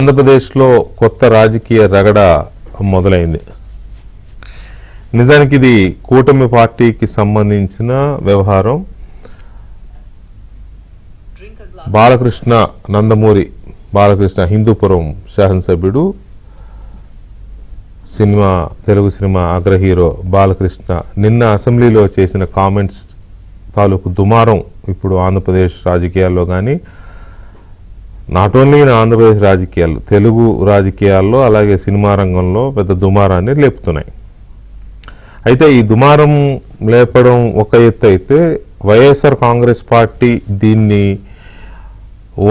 ఆంధ్రప్రదేశ్లో కొత్త రాజకీయ రగడ మొదలైంది. నిజానికి ఇది కూటమి పార్టీకి సంబంధించిన వ్యవహారం. బాలకృష్ణ నందమూరి బాలకృష్ణ హిందూపురం శాసనసభ్యుడు, తెలుగు సినిమా అగ్ర హీరో బాలకృష్ణ నిన్న అసెంబ్లీలో చేసిన కామెంట్స్ తాలూకు దుమారం ఇప్పుడు ఆంధ్రప్రదేశ్ రాజకీయాల్లో కానీ, నాట్ ఓన్లీ ఇన్ ఆంధ్రప్రదేశ్ రాజకీయాలు, తెలుగు రాజకీయాల్లో అలాగే సినిమా రంగంలో పెద్ద దుమారాన్ని లేపుతున్నాయి. అయితే ఈ దుమారం లేపడం ఒక ఎత్తు అయితే, వైఎస్ఆర్ కాంగ్రెస్ పార్టీ దీన్ని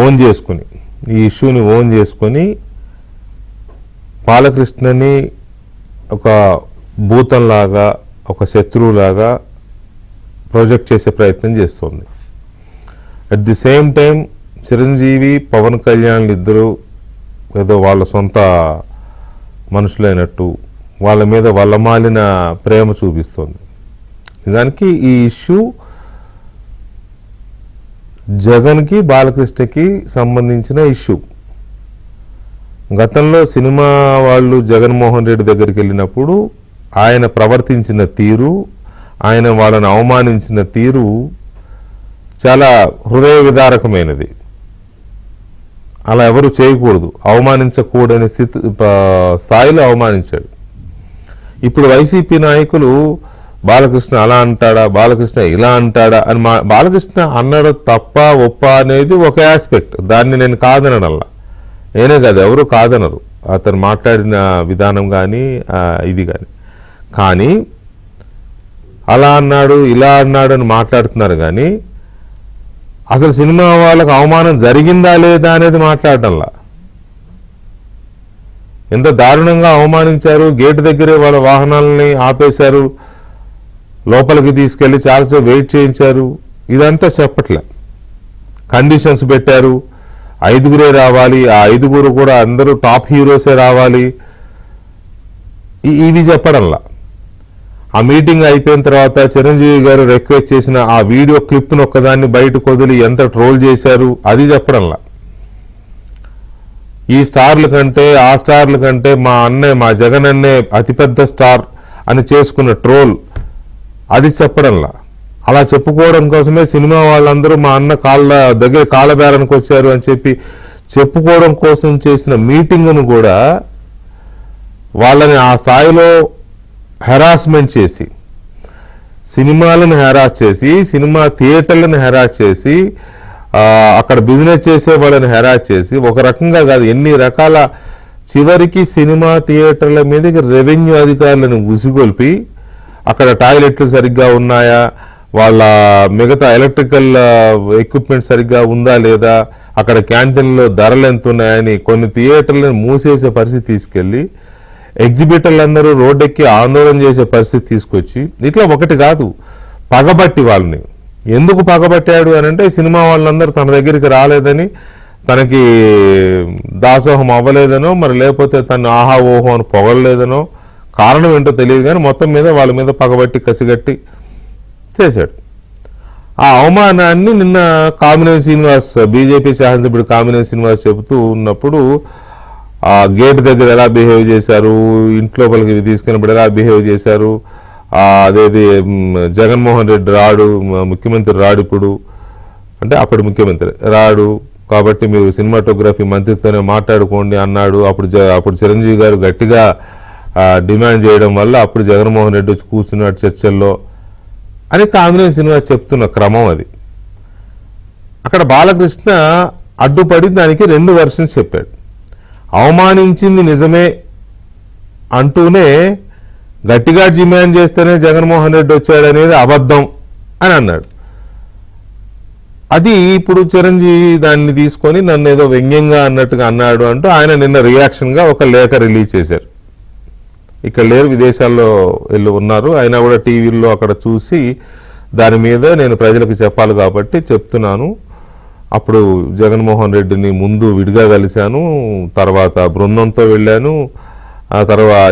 ఓన్ చేసుకుని, ఈ ఇష్యూని ఓన్ చేసుకొని బాలకృష్ణని ఒక భూతంలాగా, ఒక శత్రువులాగా ప్రొజెక్ట్ చేసే ప్రయత్నం చేస్తుంది. At the same time Chiranjeevi, Pawan Kalyan ఇద్దరు ఏదో వాళ్ళ సొంత మనుషులైనట్టు వాళ్ళ మీద వల్లమాలిన ప్రేమ చూపిస్తుంది. నిజానికి ఈ ఇష్యూ జగన్కి, బాలకృష్ణకి సంబంధించిన ఇష్యూ. గతంలో సినిమా వాళ్ళు జగన్మోహన్ రెడ్డి దగ్గరికి వెళ్ళినప్పుడు ఆయన ప్రవర్తించిన తీరు, ఆయన వాళ్ళని అవమానించిన తీరు చాలా హృదయ విదారకమైనది. అలా ఎవరు చేయకూడదు, అవమానించకూడని స్థాయిలో అవమానించాడు. ఇప్పుడు వైసీపీ నాయకులు బాలకృష్ణ అలా అంటాడా, బాలకృష్ణ ఇలా అంటాడా అని బాలకృష్ణ అన్నాడు తప్ప ఒప్ప అనేది ఒక ఆస్పెక్ట్. దాన్ని నేను కాదనడల్లా, నేనే కాదు ఎవరు కాదనరు అతను మాట్లాడిన విధానం కానీ ఇది కానీ అలా అన్నాడు ఇలా అన్నాడు అని మాట్లాడుతున్నారు. కానీ అసలు సినిమా వాళ్ళకు అవమానం జరిగిందా లేదా అనేది మాట్లాడటంలా. ఎంత దారుణంగా అవమానించారు, గేటు దగ్గరే వాళ్ళ వాహనాలని ఆపేశారు, లోపలికి తీసుకెళ్లి చాలాసేపు వెయిట్ చేయించారు. ఇదంతా చెప్పట్లే. కండిషన్స్ పెట్టారు, 5గురే రావాలి, ఆ 5గురు కూడా అందరూ టాప్ హీరోసే రావాలి, ఇవి చెప్పడంలా. ఆ మీటింగ్ అయిపోయిన తర్వాత చిరంజీవి గారు రిక్వెస్ట్ చేసిన ఆ వీడియో క్లిప్ను ఒక్కదాన్ని బయటకు వదిలి ఎంత ట్రోల్ చేశారు అది చెప్పడంలా. ఈ స్టార్ల కంటే, ఆ స్టార్ల కంటే మా జగన్ అన్నే అతిపెద్ద స్టార్ అని చేసుకున్న ట్రోల్ అది చెప్పడంలా. అలా చెప్పుకోవడం కోసమే సినిమా వాళ్ళందరూ మా అన్న కాళ్ళబేరానికి వచ్చారు అని చెప్పి చెప్పుకోవడం కోసం చేసిన మీటింగ్ను కూడా వాళ్ళని ఆ స్థాయిలో హెరాస్మెంట్ చేసి, సినిమాలను హెరాస్ చేసి, సినిమా థియేటర్లను హెరాస్ చేసి, అక్కడ బిజినెస్ చేసే వాళ్ళని హెరాస్ చేసి, ఒక రకంగా కాదు ఎన్ని రకాల, చివరికి సినిమా థియేటర్ల మీదకి రెవెన్యూ అధికారులను ఉసిగొల్పి అక్కడ టాయిలెట్లు సరిగ్గా ఉన్నాయా, వాళ్ళ మిగతా ఎలక్ట్రికల్ ఎక్విప్మెంట్ సరిగ్గా ఉందా లేదా, అక్కడ క్యాంటీన్లో ధరలు ఎంత ఉన్నాయని కొన్ని థియేటర్లను మూసేసే పరిస్థితి తీసుకెళ్ళి, ఎగ్జిబిటర్లందరూ రోడ్డెక్కి ఆందోళన చేసే పరిస్థితి తీసుకొచ్చి, ఇట్లా ఒకటి కాదు పగబట్టి వాళ్ళని. ఎందుకు పగబట్టాడు అని అంటే, సినిమా వాళ్ళందరూ తన దగ్గరికి రాలేదని, తనకి దాసోహం అవ్వలేదనో, మరి లేకపోతే తను ఆహా ఓహో అని పొగలేదనో, కారణం ఏంటో తెలియదు కానీ మొత్తం మీద వాళ్ళ మీద పగబట్టి కసిగట్టి చేశాడు. ఆ అవమానాన్ని నిన్న కామినేని శ్రీనివాస్, బీజేపీ శాసనసభ్యుడు కామినేని శ్రీనివాస్ చెబుతూ ఉన్నప్పుడు, ఆ గేట్ దగ్గర ఎలా బిహేవ్ చేశారు, ఇంట్లోపలికి తీసుకున్నప్పుడు ఎలా బిహేవ్ చేశారు, అదేది జగన్మోహన్ రెడ్డి రాడు, ముఖ్యమంత్రి రాడు ఇప్పుడు అంటే అప్పుడు ముఖ్యమంత్రి రాడు కాబట్టి మీరు సినిమాటోగ్రఫీ మంత్రితోనే మాట్లాడుకోండి అన్నాడు. అప్పుడు చిరంజీవి గారు గట్టిగా డిమాండ్ చేయడం వల్ల అప్పుడు జగన్మోహన్ రెడ్డి వచ్చి కూర్చున్నాడు చర్చల్లో అని కామినేని శ్రీనివాస్ చెప్తున్న క్రమం అది. అక్కడ బాలకృష్ణ అడ్డుపడి దానికి 2 వెర్షన్స్ చెప్పాడు. అవమానించింది నిజమే అంటూనే గట్టిగా డిమాండ్ చేస్తేనే జగన్మోహన్ రెడ్డి వచ్చాడనేది అబద్ధం అని అన్నాడు. అది ఇప్పుడు చిరంజీవి దాన్ని తీసుకొని నన్ను ఏదో వ్యంగ్యంగా అన్నట్టుగా అన్నాడు అంటూ ఆయన నిన్న రియాక్షన్గా ఒక లేఖ రిలీజ్ చేశారు. ఇక్కడ లేరు, విదేశాల్లో వెళ్ళి ఉన్నారు, అయినా కూడా టీవీల్లో అక్కడ చూసి దాని మీద నేను ప్రజలకు చెప్పాలి కాబట్టి చెప్తున్నాను. అప్పుడు జగన్మోహన్ రెడ్డిని ముందు విడిగా కలిశాను, తర్వాత బృందంతో వెళ్ళాను, ఆ తర్వాత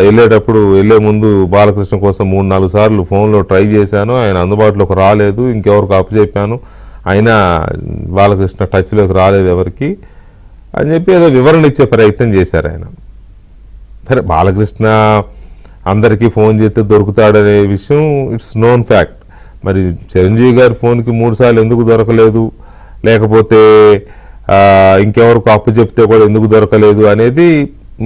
వెళ్ళే ముందు బాలకృష్ణ కోసం 3-4 సార్లు ఫోన్లో ట్రై చేశాను, ఆయన అందుబాటులోకి రాలేదు, ఇంకెవరికి అప్పచెప్పాను, అయినా బాలకృష్ణ టచ్లోకి రాలేదు ఎవరికి. అని చెప్పి ఏదో వివరణ ఇచ్చే ప్రయత్నం చేశారు ఆయన. సరే, బాలకృష్ణ అందరికీ ఫోన్ చేస్తే దొరుకుతాడనే విషయం ఇట్స్ నోన్ ఫ్యాక్ట్. మరి చిరంజీవి గారి ఫోన్కి 3 సార్లు ఎందుకు దొరకలేదు, లేకపోతే ఇంకెవరికి అప్పు చెప్తే కూడా ఎందుకు దొరకలేదు అనేది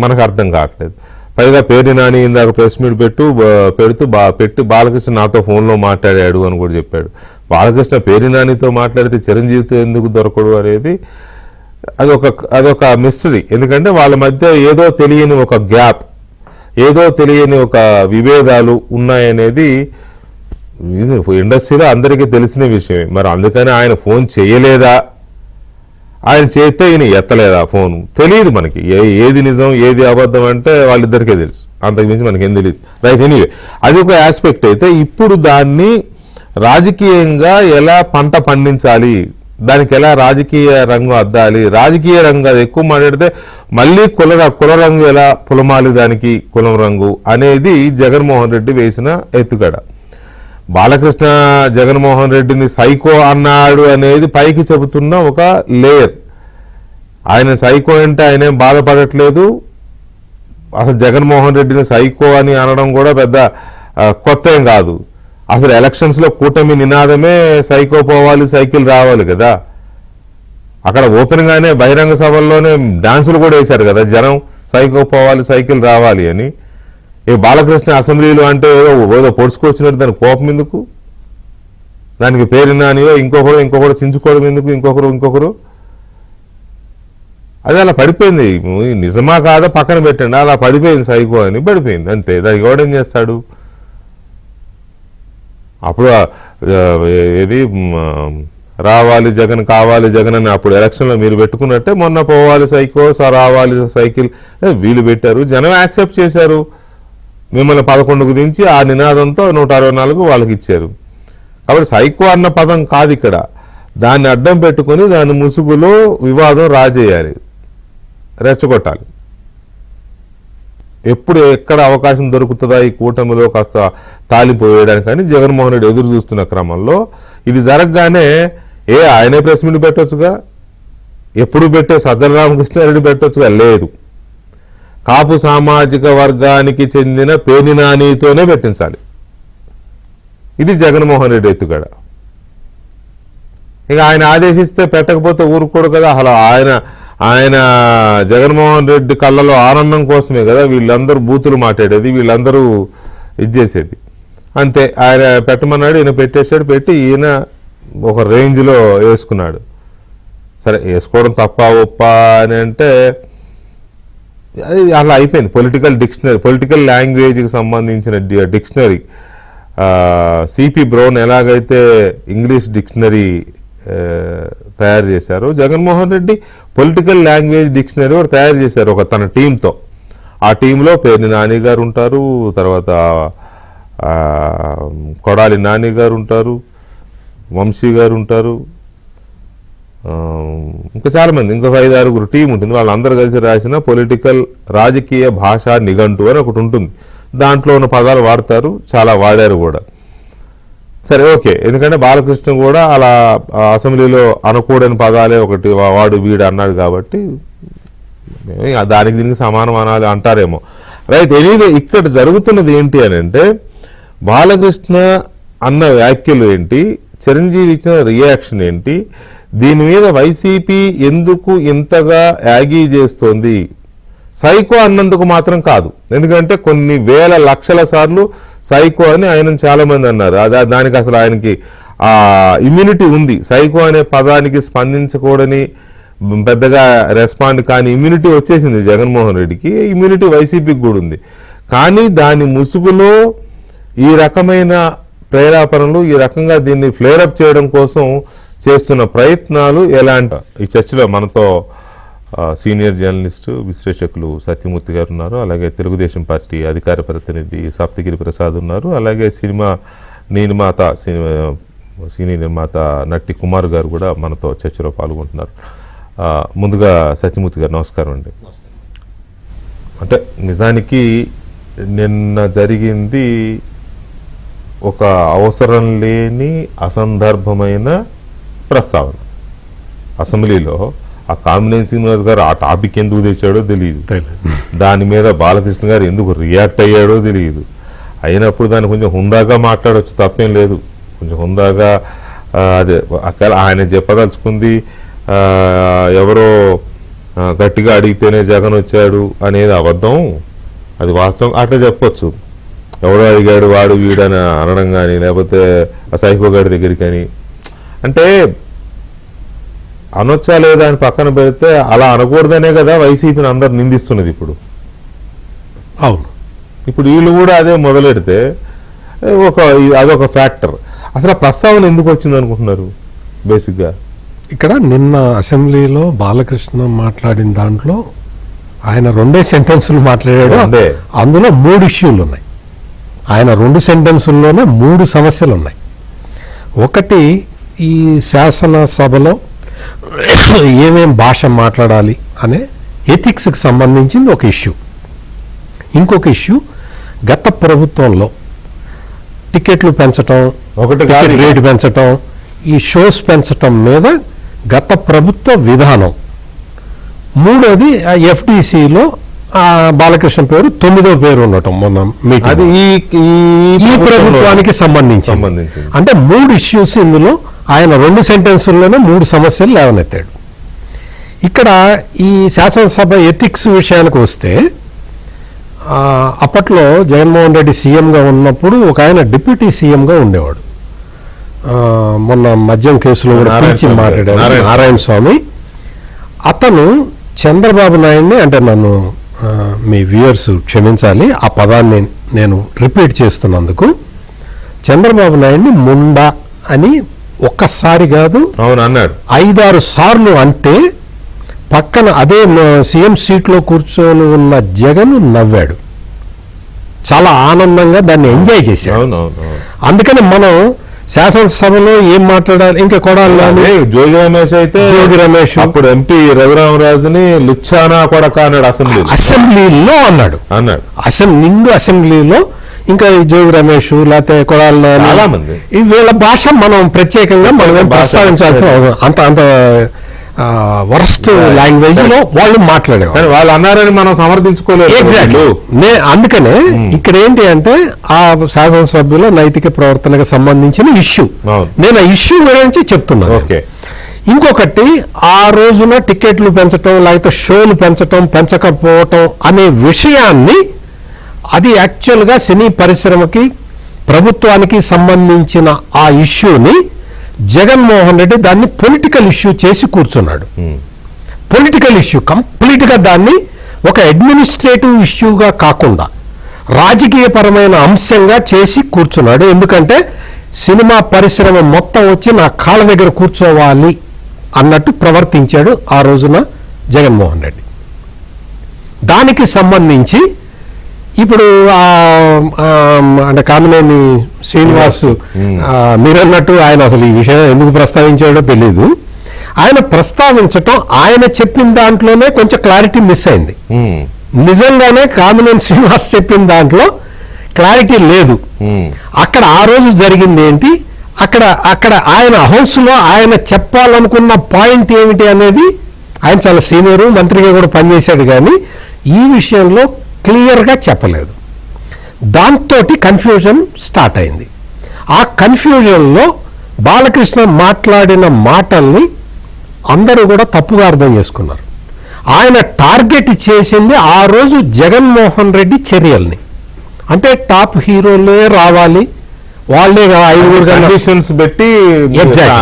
మనకు అర్థం కావట్లేదు. పైగా పేర్ని నాని ఇందాక ప్రెస్ మీట్ పెట్టి బాలకృష్ణ నాతో ఫోన్లో మాట్లాడాడు అని కూడా చెప్పాడు. బాలకృష్ణ పేర్ని నానితో మాట్లాడితే చిరంజీవితో ఎందుకు దొరకడు అనేది అదొక మిస్టరీ. ఎందుకంటే వాళ్ళ మధ్య ఏదో తెలియని ఒక గ్యాప్, ఏదో తెలియని ఒక విభేదాలు ఉన్నాయనేది ఇండస్ట్రీలో అందరికీ తెలిసిన విషయమే. మరి అందుకని ఆయన ఫోన్ చేయలేదా, ఆయన చేస్తే ఈయన ఎత్తలేదా ఫోన్ తెలియదు మనకి. ఏది నిజం ఏది అబద్ధం అంటే వాళ్ళిద్దరికే తెలుసు, అంతకుమించి మనకేం తెలియదు. రైట్, ఎనీవే అది ఒక ఆస్పెక్ట్. అయితే ఇప్పుడు దాన్ని రాజకీయంగా ఎలా పంట పండించాలి, దానికి ఎలా రాజకీయ రంగు అద్దాలి, రాజకీయ రంగు అది ఎక్కువ మాట్లాడితే మళ్ళీ కుల రంగు ఎలా పులమాలి, దానికి కులం రంగు అనేది జగన్మోహన్ రెడ్డి వేసిన ఎత్తుగడ. బాలకృష్ణ జగన్మోహన్ రెడ్డిని సైకో అన్నాడు అనేది పైకి చెబుతున్న ఒక లేయర్. ఆయన సైకో అంటే ఆయనేం బాధపడట్లేదు. అసలు జగన్మోహన్ రెడ్డిని సైకో అని అనడం కూడా పెద్ద కొత్త ఏం కాదు. అసలు ఎలక్షన్స్లో కూటమి నినాదమే సైకో పోవాలి సైకిల్ రావాలి కదా. అక్కడ ఓపెన్గానే బహిరంగ సభల్లోనే డాన్సులు కూడా వేశారు కదా జనం, సైకో పోవాలి సైకిల్ రావాలి అని. ఏ బాలకృష్ణ అసెంబ్లీలో అంటే ఏదో పొడుచుకొచ్చినట్టు దానికి కోపం ఎందుకు, దానికి పేరు నానియో ఇంకొకరు చించుకోవడం ఎందుకు, ఇంకొకరు అది అలా పడిపోయింది. నిజమా కాదా పక్కన పెట్టండి, అలా పడిపోయింది సైకో అని పడిపోయింది అంతే. దానికి ఎవడేం చేస్తాడు. అప్పుడు ఏది రావాలి జగన్ కావాలి జగన్ అని అప్పుడు ఎలక్షన్లో మీరు పెట్టుకున్నట్టే మొన్న పోవాలి సైకో రావాలి సైకిల్ వీళ్ళు పెట్టారు, జనం యాక్సెప్ట్ చేశారు. మిమ్మల్ని 11కు దించి ఆ నినాదంతో 164 వాళ్ళకి ఇచ్చారు. కాబట్టి సైకో అన్న పదం కాదు ఇక్కడ, దాన్ని అడ్డం పెట్టుకుని దాని ముసుగులో వివాదం రాజేయాలి, రెచ్చగొట్టాలి. ఎప్పుడు ఎక్కడ అవకాశం దొరుకుతుందా ఈ కూటమిలో కాస్త తాలిపోయేయడానికి అని జగన్మోహన్ రెడ్డి ఎదురు చూస్తున్న క్రమంలో ఇది జరగగానే ఆయనే ప్రెస్ మీట్ పెట్టొచ్చుగా, ఎప్పుడు పెట్టే సజ్జల రామకృష్ణారెడ్డి పెట్టొచ్చుగా, లేదు కాపు సామాజిక వర్గానికి చెందిన పేర్ని నానితోనే పెట్టించాలి. ఇది జగన్మోహన్ రెడ్డి ఎత్తుగడ. ఇక ఆయన ఆదేశిస్తే పెట్టకపోతే ఊరుకోడు కదా. అసలు ఆయన జగన్మోహన్ రెడ్డి కళ్ళలో ఆనందం కోసమే కదా వీళ్ళందరూ బూతులు మాట్లాడేది, వీళ్ళందరూ చేసేది. అంతే, ఆయన పెట్టమన్నాడు, ఈయన పెట్టేశాడు. పెట్టి ఈయన ఒక రేంజ్లో వేసుకున్నాడు. సరే, వేసుకోవడం తప్ప ఒప్ప అని అంటే అది అలా అయిపోయింది. పొలిటికల్ లాంగ్వేజ్కి సంబంధించిన డిక్షనరీ సిపి బ్రౌన్ ఎలాగైతే ఇంగ్లీష్ డిక్షనరీ తయారు చేశారో Jaganmohan Reddy political language dictionary కూడా తయారు చేశారు ఒక తన టీంతో. ఆ టీంలో పేర్ని నాని గారు ఉంటారు, తర్వాత కొడాలి నాని గారు ఉంటారు, వంశీ గారు ఉంటారు, ఇంకా చాలామంది, ఇంకొక 5-6 టీం ఉంటుంది. వాళ్ళందరూ కలిసి రాసిన పొలిటికల్ రాజకీయ భాషా నిఘంటు అని ఒకటి ఉంటుంది. దాంట్లో ఉన్న పదాలు వాడతారు, చాలా వాడారు కూడా. సరే, ఓకే. ఎందుకంటే బాలకృష్ణ కూడా అలా అసెంబ్లీలో అనకూడని పదాలే ఒకటి వాడు వీడు అన్నాడు కాబట్టి దానికి దీనికి సమానం అనాలి అంటారేమో. రైట్, ఎనీవే ఇక్కడ జరుగుతున్నది ఏంటి అని అంటే బాలకృష్ణ అన్న వ్యాఖ్యలు ఏంటి, చిరంజీవి ఇచ్చిన రియాక్షన్ ఏంటి, దీని మీద వైసీపీ ఎందుకు ఇంతగా యాగీ చేస్తోంది. సైకో అన్నందుకు మాత్రం కాదు, ఎందుకంటే కొన్ని వేల లక్షల సార్లు సైకో అని ఆయన చాలా మంది అన్నారు. దానికి అసలు ఆయనకి ఆ ఇమ్యూనిటీ ఉంది. సైకో అనే పదానికి స్పందించకూడని పెద్దగా రెస్పాండ్ కానీ ఇమ్యూనిటీ వచ్చేసింది జగన్మోహన్ రెడ్డికి, ఇమ్యూనిటీ వైసీపీకి కూడా ఉంది. కానీ దాని ముసుగులో ఈ రకమైన ప్రేరేపణలు, ఈ రకంగా దీన్ని ఫ్లేరప్ చేయడం కోసం చేస్తున్న ప్రయత్నాలు ఎలాంటి. ఈ చర్చలో మనతో సీనియర్ జర్నలిస్టు విశ్లేషకులు సత్యమూర్తి గారు ఉన్నారు, అలాగే తెలుగుదేశం పార్టీ అధికార ప్రతినిధి సప్తగిరి ప్రసాద్ ఉన్నారు, అలాగే సినీ నిర్మాత నట్టి కుమార్ గారు కూడా మనతో చర్చలో పాల్గొంటున్నారు. ముందుగా సత్యమూర్తి గారు నమస్కారం అండి. అంటే నిజానికి నిన్న జరిగింది ఒక అవసరం లేని అసందర్భమైన ప్రస్తావన. అసెంబ్లీలో ఆ కామినేని శ్రీనివాస్ గారు ఆ టాపిక్ ఎందుకు తెచ్చాడో తెలియదు, దాని మీద బాలకృష్ణ గారు ఎందుకు రియాక్ట్ అయ్యాడో తెలియదు. అయినప్పుడు దాన్ని కొంచెం హుందాగా మాట్లాడవచ్చు, తప్పేం లేదు. కొంచెం హుందాగా అదే ఆయన చెప్పదలుచుకుంది ఎవరో గట్టిగా అడిగితేనే జగన్ వచ్చాడు అనేది అబద్ధం, అది వాస్తవం అట్లా చెప్పొచ్చు. ఎవడో అడిగాడు వాడు వీడని అనడం కానీ, లేకపోతే ఆ సైకో గారి దగ్గరికి కానీ, అంటే అనొచ్చా లేదా అని పక్కన పెడితే అలా అనకూడదనే కదా వైసీపీని అందరు నిందిస్తున్నది ఇప్పుడు. అవును, ఇప్పుడు వీళ్ళు కూడా అదే మొదలెడితే అదొక ఫ్యాక్టర్. అసలు ఆ ప్రస్తావన ఎందుకు వచ్చింది అనుకుంటున్నారు? బేసిక్గా ఇక్కడ నిన్న అసెంబ్లీలో బాలకృష్ణ మాట్లాడిన దాంట్లో ఆయన 2 సెంటెన్సులు మాట్లాడాడు, అందులో 3 ఇష్యూలు ఉన్నాయి. ఆయన 2 సెంటెన్సుల్లోనే 3 సమస్యలు ఉన్నాయి. ఒకటి, ఈ శాసనసభలో ఏమేం భాష మాట్లాడాలి అనే ఎథిక్స్కి సంబంధించింది ఒక ఇష్యూ. ఇంకొక ఇష్యూ, గత ప్రభుత్వంలో టికెట్లు పెంచటం, రేటు పెంచటం, ఈ షోస్ పెంచటం మీద గత ప్రభుత్వ విధానం. మూడోది ఎఫ్టీసీలో బాలకృష్ణ పేరు 9వ పేరు ఉండటం మొన్న మీటింగ్, ఈ ప్రభుత్వానికి సంబంధించి. అంటే 3 ఇష్యూస్ ఇందులో ఆయన 2 సెంటెన్సుల్లోనే 3 సమస్యలు లేవనెత్తాడు. ఇక్కడ ఈ శాసనసభ ఎథిక్స్ విషయానికి వస్తే, అప్పట్లో జగన్మోహన్ రెడ్డి సీఎంగా ఉన్నప్పుడు ఒక ఆయన డిప్యూటీ సీఎంగా ఉండేవాడు, మొన్న మద్యం కేసులో కూడా మాట్లాడారు, నారాయణ స్వామి. అతను చంద్రబాబు నాయుడిని, అంటే నన్ను మీ వ్యూయర్స్ క్షమించాలి ఆ పదాన్ని నేను రిపీట్ చేస్తున్నందుకు, చంద్రబాబు నాయుడిని ముండా అని ఒక్కసారి కాదు అన్నాడు, 5-6 సార్లు. అంటే పక్కన అదే సీఎం సీట్లో కూర్చొని ఉన్న జగన్ నవ్వాడు, చాలా ఆనందంగా దాన్ని ఎంజాయ్ చేశాడు. అందుకని మనం శాసనసభలో ఏం మాట్లాడాలి, ఇంకా కొడాలి జోగి రమేష్ అయితే, జోగి రమేష్ అప్పుడు ఎంపీ రఘురామరాజుని లుచ్చానా కొడక అన్నాడు అసెంబ్లీలో అన్నాడు నిండు అసెంబ్లీలో. ఇంకా జోగి రమేష్ లేకపోతే కొడాలి చాలా మంది, వీళ్ళ భాష మనం ప్రత్యేకంగా మనం ప్రస్తావించాల్సిన అంత వర్స్ట్ లాంగ్వేజ్ లో వాళ్ళు మాట్లాడేవారు, వాళ్ళు అన్నారని మనం సమర్థించుకోలేదు. అందుకనే ఇక్కడ ఏంటి అంటే ఆ శాసనసభ్యుల నైతిక ప్రవర్తనకు సంబంధించిన ఇష్యూ, నేను ఆ ఇష్యూ గురించి చెప్తున్నాను. ఇంకొకటి, ఆ రోజున టికెట్లు పెంచటం లేకపోతే షోలు పెంచటం పెంచకపోవటం అనే విషయాన్ని, అది యాక్చువల్గా సినీ పరిశ్రమకి ప్రభుత్వానికి సంబంధించిన ఆ ఇష్యూని జగన్మోహన్ రెడ్డి దాన్ని పొలిటికల్ ఇష్యూ చేసి కూర్చున్నాడు. పొలిటికల్ ఇష్యూ కంప్లీట్గా దాన్ని ఒక అడ్మినిస్ట్రేటివ్ ఇష్యూగా కాకుండా రాజకీయపరమైన అంశంగా చేసి కూర్చున్నాడు. ఎందుకంటే సినిమా పరిశ్రమ మొత్తం వచ్చి నా కాళ్ళ దగ్గర కూర్చోవాలి అన్నట్టు ప్రవర్తించాడు ఆ రోజున జగన్మోహన్ రెడ్డి. దానికి సంబంధించి ఇప్పుడు అంటే కామినేని శ్రీనివాస్ మీరన్నట్టు ఆయన అసలు ఈ విషయం ఎందుకు ప్రస్తావించాడో తెలీదు. ఆయన ప్రస్తావించటం, ఆయన చెప్పిన దాంట్లోనే కొంచెం క్లారిటీ మిస్ అయింది. నిజంగానే కామినేని శ్రీనివాస్ చెప్పిన దాంట్లో క్లారిటీ లేదు. అక్కడ ఆ రోజు జరిగింది ఏంటి, అక్కడ ఆయన హౌస్ లో ఆయన చెప్పాలనుకున్న పాయింట్ ఏమిటి అనేది, ఆయన చాలా సీనియర్ మంత్రిగా కూడా పనిచేశాడు, కానీ ఈ విషయంలో క్లియర్గా చెప్పలేదు. దాంతో కన్ఫ్యూజన్ స్టార్ట్ అయింది. ఆ కన్ఫ్యూజన్లో బాలకృష్ణ మాట్లాడిన మాటల్ని అందరూ కూడా తప్పుగా అర్థం చేసుకున్నారు. ఆయన టార్గెట్ చేసింది ఆ రోజు జగన్మోహన్ రెడ్డి చర్యల్ని, అంటే టాప్ హీరోలే రావాలి, వాళ్ళే 5 కండిషన్స్ పెట్టి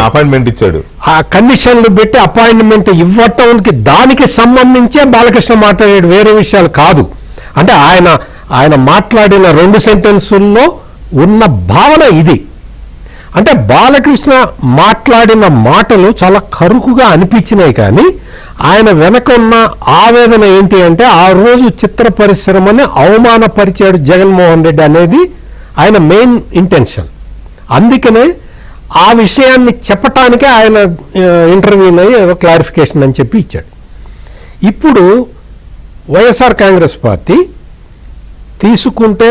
అపాయింట్మెంట్ ఇచ్చాడు. ఆ కండిషన్లు పెట్టి అపాయింట్మెంట్ ఇవ్వటానికి దానికి సంబంధించే బాలకృష్ణ మాట్లాడాడు, వేరే విషయాలు కాదు. అంటే ఆయన మాట్లాడిన 2 సెంటెన్సుల్లో ఉన్న భావన ఇది. అంటే బాలకృష్ణ మాట్లాడిన మాటలు చాలా కరుకుగా అనిపించినాయి, కానీ ఆయన వెనక ఉన్న ఆవేదన ఏంటి అంటే ఆ రోజు చిత్ర పరిశ్రమని అవమానపరిచాడు జగన్మోహన్ రెడ్డి అనేది ఆయన మెయిన్ ఇంటెన్షన్. అందుకనే ఆ విషయాన్ని చెప్పటానికే ఆయన ఇంటర్వ్యూలో ఏదో క్లారిఫికేషన్ అని చెప్పి ఇచ్చాడు. ఇప్పుడు వైఎస్ఆర్ కాంగ్రెస్ పార్టీ తీసుకుంటే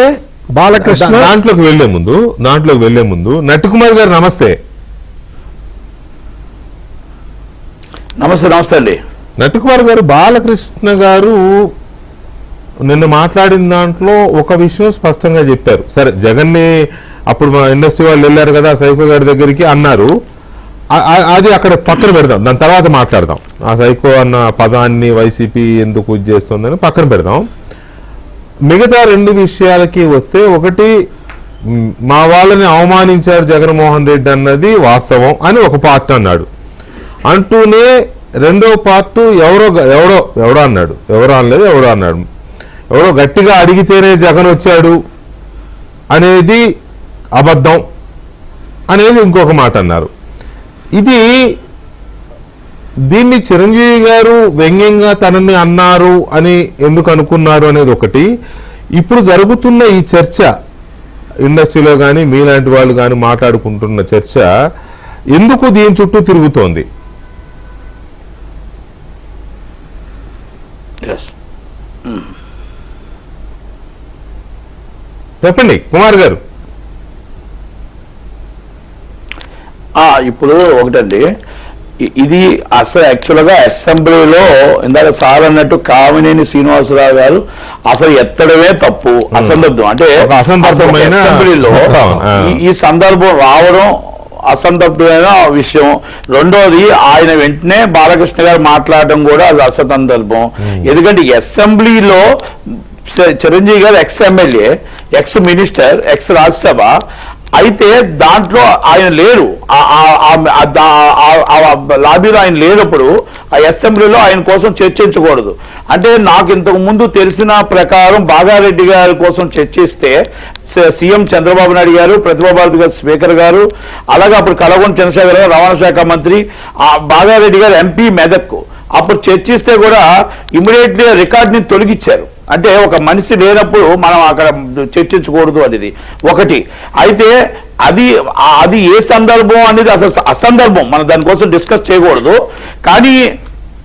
బాలకృష్ణ దాంట్లోకి వెళ్లే ముందు నట్టుకుమార్ గారు నమస్తే. నమస్తే అండి. నటికుమార్ గారు, బాలకృష్ణ గారు నిన్న మాట్లాడిన దాంట్లో ఒక విషయం స్పష్టంగా చెప్పారు. సరే, జగన్ని అప్పుడు మా ఇండస్ట్రీ వాళ్ళు వెళ్ళారు కదా సైకో గారి దగ్గరికి అన్నారు, అది అక్కడ పక్కన పెడదాం, దాని తర్వాత మాట్లాడదాం. ఆ సైకో అన్న పదాన్ని వైసీపీ ఎందుకు చేస్తుందని పక్కన పెడదాం. మిగతా రెండు విషయాలకి వస్తే, ఒకటి మా వాళ్ళని అవమానించారు జగన్మోహన్ రెడ్డి అన్నది వాస్తవం అని ఒక పార్ట్ అన్నాడు. అంటూనే రెండో పార్ట్ ఎవడో అన్నాడు, ఎవరో అనలేదు, ఎవడో అన్నాడు, ఎవడో గట్టిగా అడిగితేనే జగన్ వచ్చాడు అనేది అబద్ధం అనేది ఇంకొక మాట అన్నారు. దీన్ని చిరంజీవి గారు వ్యంగ్యంగా తనని అన్నారు అని ఎందుకు అనుకున్నారు అనేది ఒకటి. ఇప్పుడు జరుగుతున్న ఈ చర్చ ఇండస్ట్రీలో కానీ మీలాంటి వాళ్ళు కానీ మాట్లాడుకుంటున్న చర్చ ఎందుకు దీని చుట్టూ తిరుగుతోంది? చెప్పండి కుమార్ గారు. ఇప్పుడు ఒకటండి, ఇది అసలు యాక్చువల్గా అసెంబ్లీలో ఇందాక సార్ అన్నట్టు కామినేని శ్రీనివాసరావు గారు అసలు ఎత్తడమే తప్పు, అసందర్భం. అంటే అసెంబ్లీలో ఈ సందర్భం రావడం అసందర్భమైన విషయం. రెండోది, ఆయన వెంటనే బాలకృష్ణ గారు మాట్లాడడం కూడా అది అసందర్భం. ఎందుకంటే అసెంబ్లీలో చిరంజీవి గారు ex MLA, ex minister, X Rajya Sabha అయితే దాంట్లో ఆయన లేరు, లాబీలో ఆయన లేనప్పుడు ఆ అసెంబ్లీలో ఆయన కోసం చర్చించకూడదు. అంటే నాకు ఇంతకు ముందు తెలిసిన ప్రకారం బాగారెడ్డి గారి కోసం చర్చిస్తే సీఎం చంద్రబాబు నాయుడు గారు, ప్రతిభా భారతి గారు స్పీకర్ గారు, అలాగే అప్పుడు కలగొండ చంద్రశేఖర్ గారు రవాణా శాఖ మంత్రి, బాగారెడ్డి గారు ఎంపీ మెదక్, అప్పుడు చర్చిస్తే కూడా ఇమీడియట్లీ రికార్డుని తొలగించారు. అంటే ఒక మనిషి లేనప్పుడు మనం అక్కడ చర్చించకూడదు అనేది ఒకటి. అయితే అది ఏ సందర్భం అనేది అసలు అసందర్భం, మనం దానికోసం డిస్కస్ చేయకూడదు. కానీ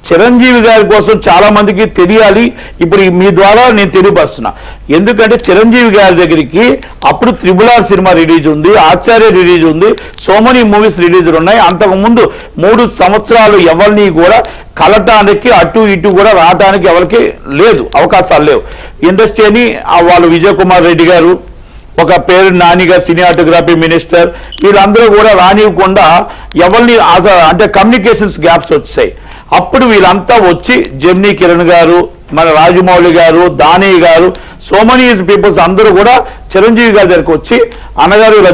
చిరంజీవి గారి కోసం చాలా మందికి తెలియాలి, ఇప్పుడు మీ ద్వారా నేను తెలియపరుస్తున్నా. ఎందుకంటే చిరంజీవి గారి దగ్గరికి అప్పుడు RRR సినిమా రిలీజ్ ఉంది, ఆచార్య రిలీజ్ ఉంది, సో మెనీ మూవీస్ రిలీజ్ ఉన్నాయి. అంతకుముందు 3 సంవత్సరాలు ఎవరిని కూడా కలటానికి అటు ఇటు కూడా రావడానికి ఎవరికి లేదు, అవకాశాలు లేవు. ఇండస్ట్రీని వాళ్ళు విజయ్ కుమార్ రెడ్డి గారు, ఒక పేరు నాని గారు సినిమాటోగ్రఫీ మినిస్టర్, వీళ్ళందరూ కూడా రానివ్వకుండా ఎవరిని అంటే కమ్యూనికేషన్స్ గ్యాప్స్ వచ్చాయి. అప్పుడు వీళ్ళంతా వచ్చి జెమినీ కిరణ్ గారు, మన రాజమౌళి గారు, దాని గారు, సో మెనీ పీపుల్స్ అందరూ కూడా చిరంజీవి గారి దగ్గరికి వచ్చి అన్నగారు ఇలా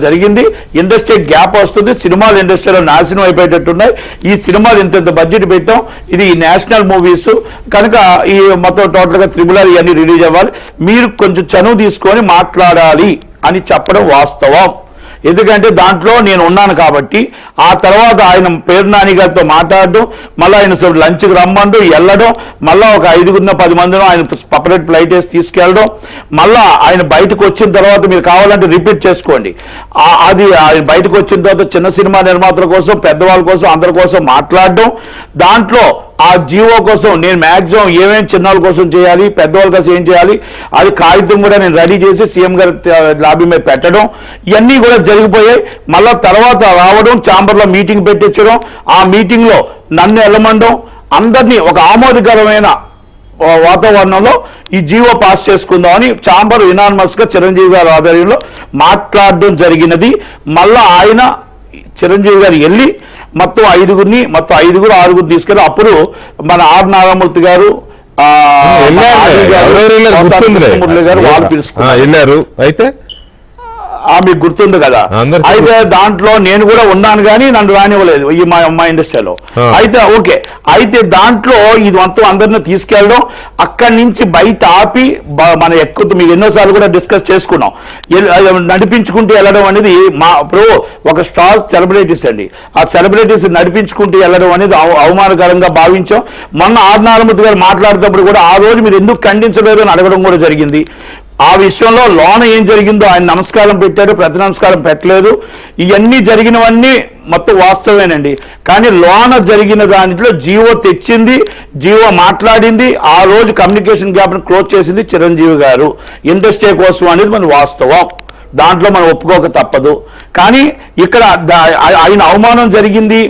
జరిగింది, ఇండస్ట్రీ గ్యాప్ వస్తుంది, సినిమాలు ఇండస్ట్రీలో నాశనం అయిపోయేటట్టున్నాయి, ఈ సినిమాలు ఇంత బడ్జెట్ పెట్టాం, ఇది నేషనల్ మూవీస్ కనుక ఈ మొత్తం టోటల్గా RRR ఇవన్నీ రిలీజ్ అవ్వాలి, మీరు కొంచెం చనువు తీసుకొని మాట్లాడాలి అని చెప్పడం వాస్తవం. ఎందుకంటే దాంట్లో నేను ఉన్నాను కాబట్టి. ఆ తర్వాత ఆయన పేరు నాని గారితో మాట్లాడడం, మళ్ళీ ఆయన లంచ్కి రమ్మండు వెళ్ళడం, మళ్ళీ ఒక 5-10 మందిని ఆయన సపరేట్ ఫ్లైట్ వేసి తీసుకెళ్ళడం, మళ్ళా ఆయన బయటకు వచ్చిన తర్వాత మీరు కావాలంటే రిపీట్ చేసుకోండి. అది ఆయన బయటకు వచ్చిన తర్వాత చిన్న సినిమా నిర్మాతల కోసం, పెద్దవాళ్ళ కోసం, అందరి కోసం మాట్లాడడం, దాంట్లో ఆ జీవో కోసం నేను మ్యాక్సిమం ఏమేమి చిన్నాళ్ళ కోసం చేయాలి, పెద్దవాళ్ళ కోసం ఏం చేయాలి, అది కాగితం కూడా నేను రెడీ చేసి సీఎం గారి లాబీ మీద పెట్టడం, ఇవన్నీ కూడా జరిగిపోయాయి. మళ్ళా తర్వాత రావడం, ఛాంబర్లో మీటింగ్ పెట్టించడం, ఆ మీటింగ్లో నన్ను వెళ్ళమండం, అందరినీ ఒక ఆమోదకరమైన వాతావరణంలో ఈ జీవో పాస్ చేసుకుందామని ఛాంబర్ యునానిమస్ గా చిరంజీవి గారి ఆధ్వర్యంలో మాట్లాడడం జరిగినది. మళ్ళా ఆయన చిరంజీవి గారు వెళ్ళి మొత్తం 5-6 తీసుకెళ్ళి అప్పుడు మన ఆర్ నారాయణమూర్తి గారు వాళ్ళు పిలుచుకున్నారు. అయితే మీకు గుర్తుంది కదా. అయితే దాంట్లో నేను కూడా ఉన్నాను కానీ నన్ను రానివ్వలేదు ఈ మా ఇండస్ట్రీలో. అయితే ఓకే, అయితే దాంట్లో ఇది మొత్తం అందరినీ తీసుకెళ్ళడం, అక్కడి నుంచి బయట ఆపి మన ఎక్కువ మీకు ఎన్నోసార్లు కూడా డిస్కస్ చేసుకున్నాం, నడిపించుకుంటూ వెళ్ళడం అనేది ఇప్పుడు ఒక స్టార్ సెలబ్రిటీస్ అండి, ఆ సెలబ్రిటీస్ నడిపించుకుంటూ వెళ్ళడం అనేది అవమానకరంగా భావించాం. మొన్న ఆర్ నారాయణమూర్తి గారు మాట్లాడేటప్పుడు కూడా ఆ రోజు మీరు ఎందుకు ఖండించలేదు అని అడగడం కూడా జరిగింది. ఆ విషయంలో లోన ఏం జరిగిందో ఆయన నమస్కారం పెట్టారు, ప్రతి నమస్కారం పెట్టలేదు, ఇవన్నీ జరిగినవన్నీ మొత్తం వాస్తవేనండి. కానీ లోన జరిగిన దాంట్లో జీవో తెచ్చింది, జీవో మాట్లాడింది, ఆ రోజు కమ్యూనికేషన్ గ్యాప్ని క్లోజ్ చేసింది చిరంజీవి గారు ఇండస్ట్రీ కోసం అనేది మన వాస్తవం, దాంట్లో మనం ఒప్పుకోక తప్పదు. కానీ ఇక్కడ ఆయన అవమానం జరిగింది,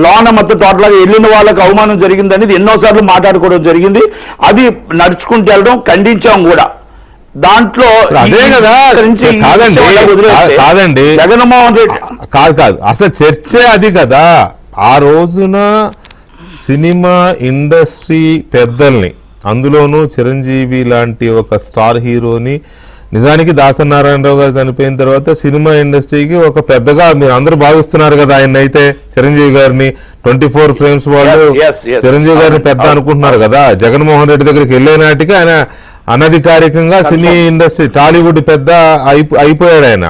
లోన మొత్తం టోటల్ గా వెళ్ళిన వాళ్ళకి అవమానం జరిగింది అనేది ఎన్నోసార్లు మాట్లాడుకోవడం జరిగింది. అది నడుచుకుంటూ వెళ్ళడం ఖండించాం కూడా. దాంట్లో అదే కదా, కాదండి జగన్మోహన్ రెడ్డి కాదు అసలు చర్చే అది కదా. ఆ రోజున సినిమా ఇండస్ట్రీ పెద్దల్ని, అందులోనూ చిరంజీవి లాంటి ఒక స్టార్ హీరోని, నిజానికి దాసనారాయణరావు గారు చనిపోయిన తర్వాత సినిమా ఇండస్ట్రీకి ఒక పెద్దగా మీరు అందరూ భావిస్తున్నారు కదా ఆయన. అయితే చిరంజీవి గారిని 24 ఫ్రేమ్స్ వాళ్ళు చిరంజీవి గారిని పెద్ద అనుకుంటున్నారు కదా. జగన్మోహన్ రెడ్డి దగ్గరికి వెళ్ళే నాటికి ఆయన అనధికారికంగా సినీ ఇండస్ట్రీ టాలీవుడ్ పెద్ద అయిపోయాడు ఆయన.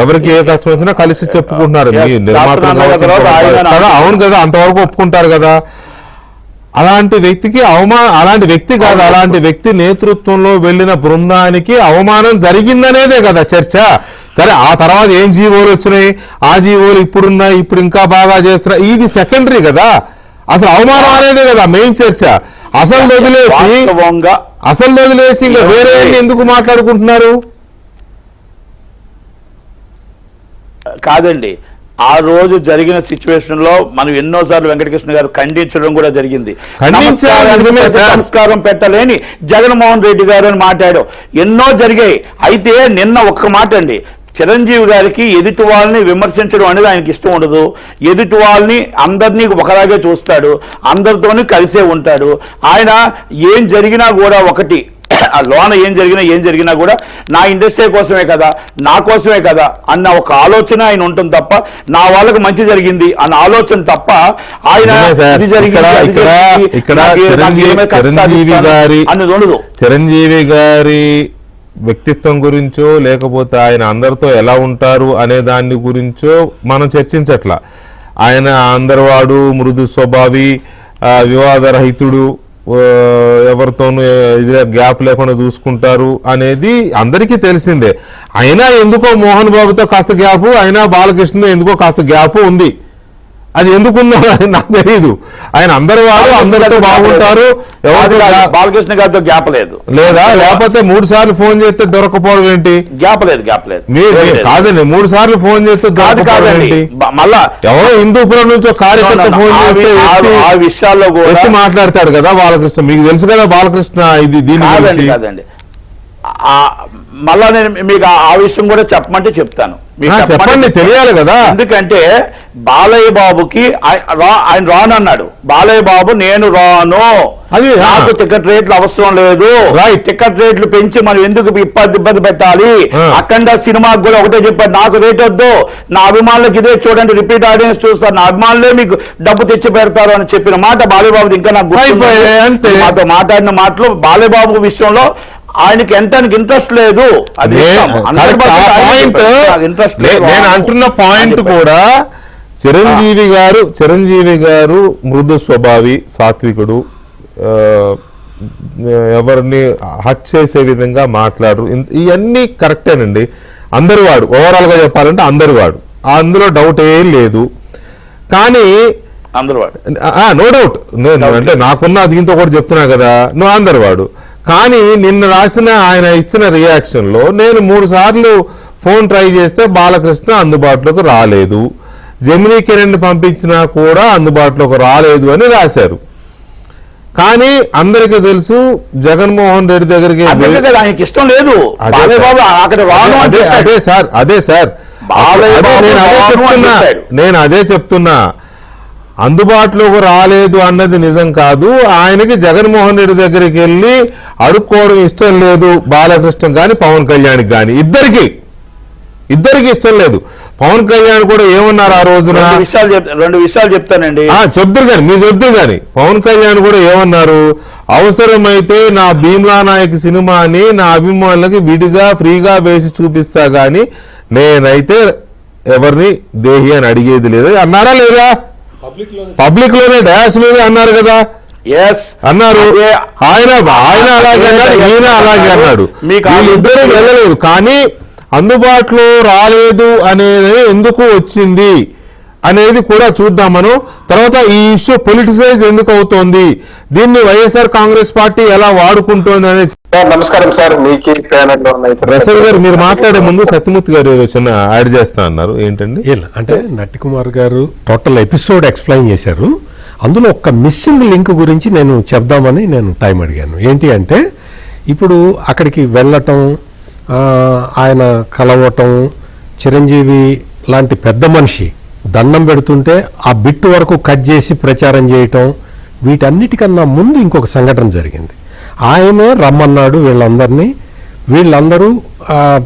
ఎవరికి ఏ కష్టం వచ్చినా కలిసి చెప్పుకుంటున్నారు. మీ నిర్మాతలు కదా, అవును కదా, అంతవరకు ఒప్పుకుంటారు కదా. అలాంటి వ్యక్తికి అలాంటి వ్యక్తి కాదు, అలాంటి వ్యక్తి నేతృత్వంలో వెళ్ళిన బృందానికి అవమానం జరిగిందనేదే కదా చర్చ. సరే, ఆ తర్వాత ఏం జీవోలు వచ్చినాయి, ఆ జీవోలు ఇప్పుడున్నాయి, ఇప్పుడు ఇంకా బాగా చేస్తున్నాయి, ఇది సెకండరీ కదా. అసలు అవమానం అనేదే కదా మెయిన్ చర్చ. అసలు వదిలేసి ఇంకా వేరే ఎందుకు మాట్లాడుకుంటున్నారు? కాదండి, ఆ రోజు జరిగిన సిచ్యువేషన్ లో మనం ఎన్నోసార్లు వెంకటకృష్ణ గారు ఖండించడం కూడా జరిగింది. సంస్కారం పెట్టలేని జగన్మోహన్ రెడ్డి గారు అని మాట్లాడాం, ఎన్నో జరిగాయి. అయితే నిన్న ఒక్క మాట అండి, చిరంజీవి గారికి ఎదుటి వాళ్ళని విమర్శించడం అనేది ఆయనకి ఇష్టం ఉండదు. ఎదుటి వాళ్ళని అందరినీ ఒకలాగే చూస్తాడు, అందరితోని కలిసే ఉంటాడు. ఆయన ఏం జరిగినా కూడా ఒకటి, ఆ లోన ఏం జరిగినా కూడా నా ఇండస్ట్రీ కోసమే కదా, నా కోసమే కదా అన్న ఒక ఆలోచన ఆయన ఉంటుంది తప్ప, నా వాళ్ళకి మంచి జరిగింది అన్న ఆలోచన తప్ప ఆయన చిరంజీవి గారి వ్యక్తిత్వం గురించో లేకపోతే ఆయన అందరితో ఎలా ఉంటారు అనే దాని గురించో మనం చర్చించట్లా. ఆయన అందరివాడు, మృదు స్వభావి, వివాదరహితుడు, ఎవరితోనూ గ్యాప్ లేకుండా చూసుకుంటారు అనేది అందరికీ తెలిసిందే. అయినా ఎందుకో మోహన్ బాబుతో కాస్త గ్యాపు, అయినా బాలకృష్ణతో ఎందుకో కాస్త గ్యాపు ఉంది. అది ఎందుకుందో నాకు తెలియదు. ఆయన అందరి వాడు, అందరితో బాగుంటారు. బాలకృష్ణ గారితో గ్యాప్ లేదు లేదా? లేకపోతే 3 సార్లు ఫోన్ చేస్తే దొరకపోవడం ఏంటి? గ్యాప్ లేదు కాదండి, 3 సార్లు ఫోన్ చేస్తే దొరకపోవడం ఏంటి? మళ్ళా ఎవరో హిందూపురం నుంచి ఒక కార్యకర్త ఫోన్ చేస్తే ఆ విషయాల్లో ఎత్తి మాట్లాడతాడు కదా బాలకృష్ణ. మీకు తెలుసు కదా బాలకృష్ణ ఇది దీని గురించి. కాదండి, మళ్ళా నేను మీకు ఆ విషయం కూడా చెప్పమంటే చెప్తాను. చెప్పండి, తెలియాలి కదా. ఎందుకంటే బాలయ్య బాబుకి ఆయన రానన్నాడు. బాలయ్య బాబు నేను రాను, అది నాకు టికెట్ రేట్లు అవసరం లేదు, టికెట్ రేట్లు పెంచి మనం ఎందుకు ఇబ్బంది పెట్టాలి, అఖండ సినిమాకి కూడా ఒకటే చెప్పాడు, నాకు రేట్ వద్దు, నా అభిమానులకు ఇదే చూడండి, రిపీట్ ఆడియన్స్ చూస్తారు, నా అభిమానులే మీకు డబ్బు తెచ్చి పెడతారు అని చెప్పిన మాట బాలయ్య బాబు ఇంకా నాకు మాతో మాట్లాడిన మాటలు. బాలయ్య బాబు విషయంలో ఆయనకి ఎంతానికి ఇంట్రెస్ట్ లేదు. అది నేను అంటున్న పాయింట్ కూడా, చిరంజీవి గారు మృదు స్వభావి, సాత్వికుడు, ఎవరిని హట్ చేసే విధంగా మాట్లాడరు, ఇవన్నీ కరెక్టేనండి. అందరి వాడు, ఓవరాల్ గా చెప్పాలంటే అందరి వాడు, అందులో డౌట్ ఏం లేదు. కానీ నో డౌట్, నేను అంటే నాకున్న దీంతో కూడా చెప్తున్నా కదా, నువ్వు అందరి వాడు. కానీ నిన్న రాసిన ఆయన ఇచ్చిన రియాక్షన్ లో నేను 3 సార్లు ఫోన్ ట్రై చేస్తే బాలకృష్ణ అందుబాటులోకి రాలేదు, జమినీ కిరణ్ పంపించినా కూడా అందుబాటులోకి రాలేదు అని రాశారు. కానీ అందరికీ తెలుసు జగన్మోహన్ రెడ్డి దగ్గరికి ఇష్టం లేదు. అదే సార్ నేను అదే చెప్తున్నా, అందుబాటులోకి రాలేదు అన్నది నిజం కాదు. ఆయనకి జగన్మోహన్ రెడ్డి దగ్గరికి వెళ్ళి అడుక్కోవడం ఇష్టం లేదు, బాలకృష్ణ కానీ పవన్ కళ్యాణ్ కానీ ఇద్దరికి ఇష్టం లేదు. పవన్ కళ్యాణ్ కూడా ఏమన్నారు ఆ రోజున, 2 విషయాలు చెప్తానండి. చెప్తారు కానీ మీరు చెప్తారు కానీ పవన్ కళ్యాణ్ కూడా ఏమన్నారు, అవసరమైతే నా భీమ్లా నాయక్ సినిమాని నా అభిమానులకి విడిగా ఫ్రీగా వేసి చూపిస్తా గాని నేనైతే ఎవరిని దేహి అని అడిగేది లేదు అన్నారా లేదా? పబ్లిక్ లోనే డాష్ మీద అన్నారు కదా, అన్నారు. ఆయన అలాగే అన్నాడు, ఈయన అలాగే అన్నాడు. వీళ్ళిద్దరూ వెళ్ళలేదు. కానీ అందుబాటులో రాలేదు అనేది ఎందుకు వచ్చింది అనేది కూడా చూద్దాం మనం. తర్వాత ఈ ఇష్యూ పొలిటిసైజ్ ఎందుకు అవుతోంది, దీన్ని వైఎస్ఆర్ కాంగ్రెస్ పార్టీ ఎలా వాడుకుంటోంది అనేది. నమస్కారం సార్, మీకు ప్రసాద్ గారు మీరు మాట్లాడే ముందు సత్యమూర్తి గారు ఏదో చిన్న యాడ్ చేస్తా అన్నారు, ఏంటండి? అంటే నట్టి కుమార్ గారు టోటల్ ఎపిసోడ్ ఎక్స్ప్లెయిన్ చేశారు. అందులో ఒక మిస్సింగ్ లింక్ గురించి నేను చెప్దామని నేను టైం అడిగాను. ఏంటి అంటే ఇప్పుడు అక్కడికి వెళ్ళటం, ఆయన కలవటం, చిరంజీవి లాంటి పెద్ద మనిషి దండం పెడుతుంటే ఆ బిట్ వరకు కట్ చేసి ప్రచారం చేయటం, వీటన్నిటికన్నా ముందు ఇంకొక సంఘటన జరిగింది. ఆయనే రమ్మన్నాడు వీళ్ళందరూ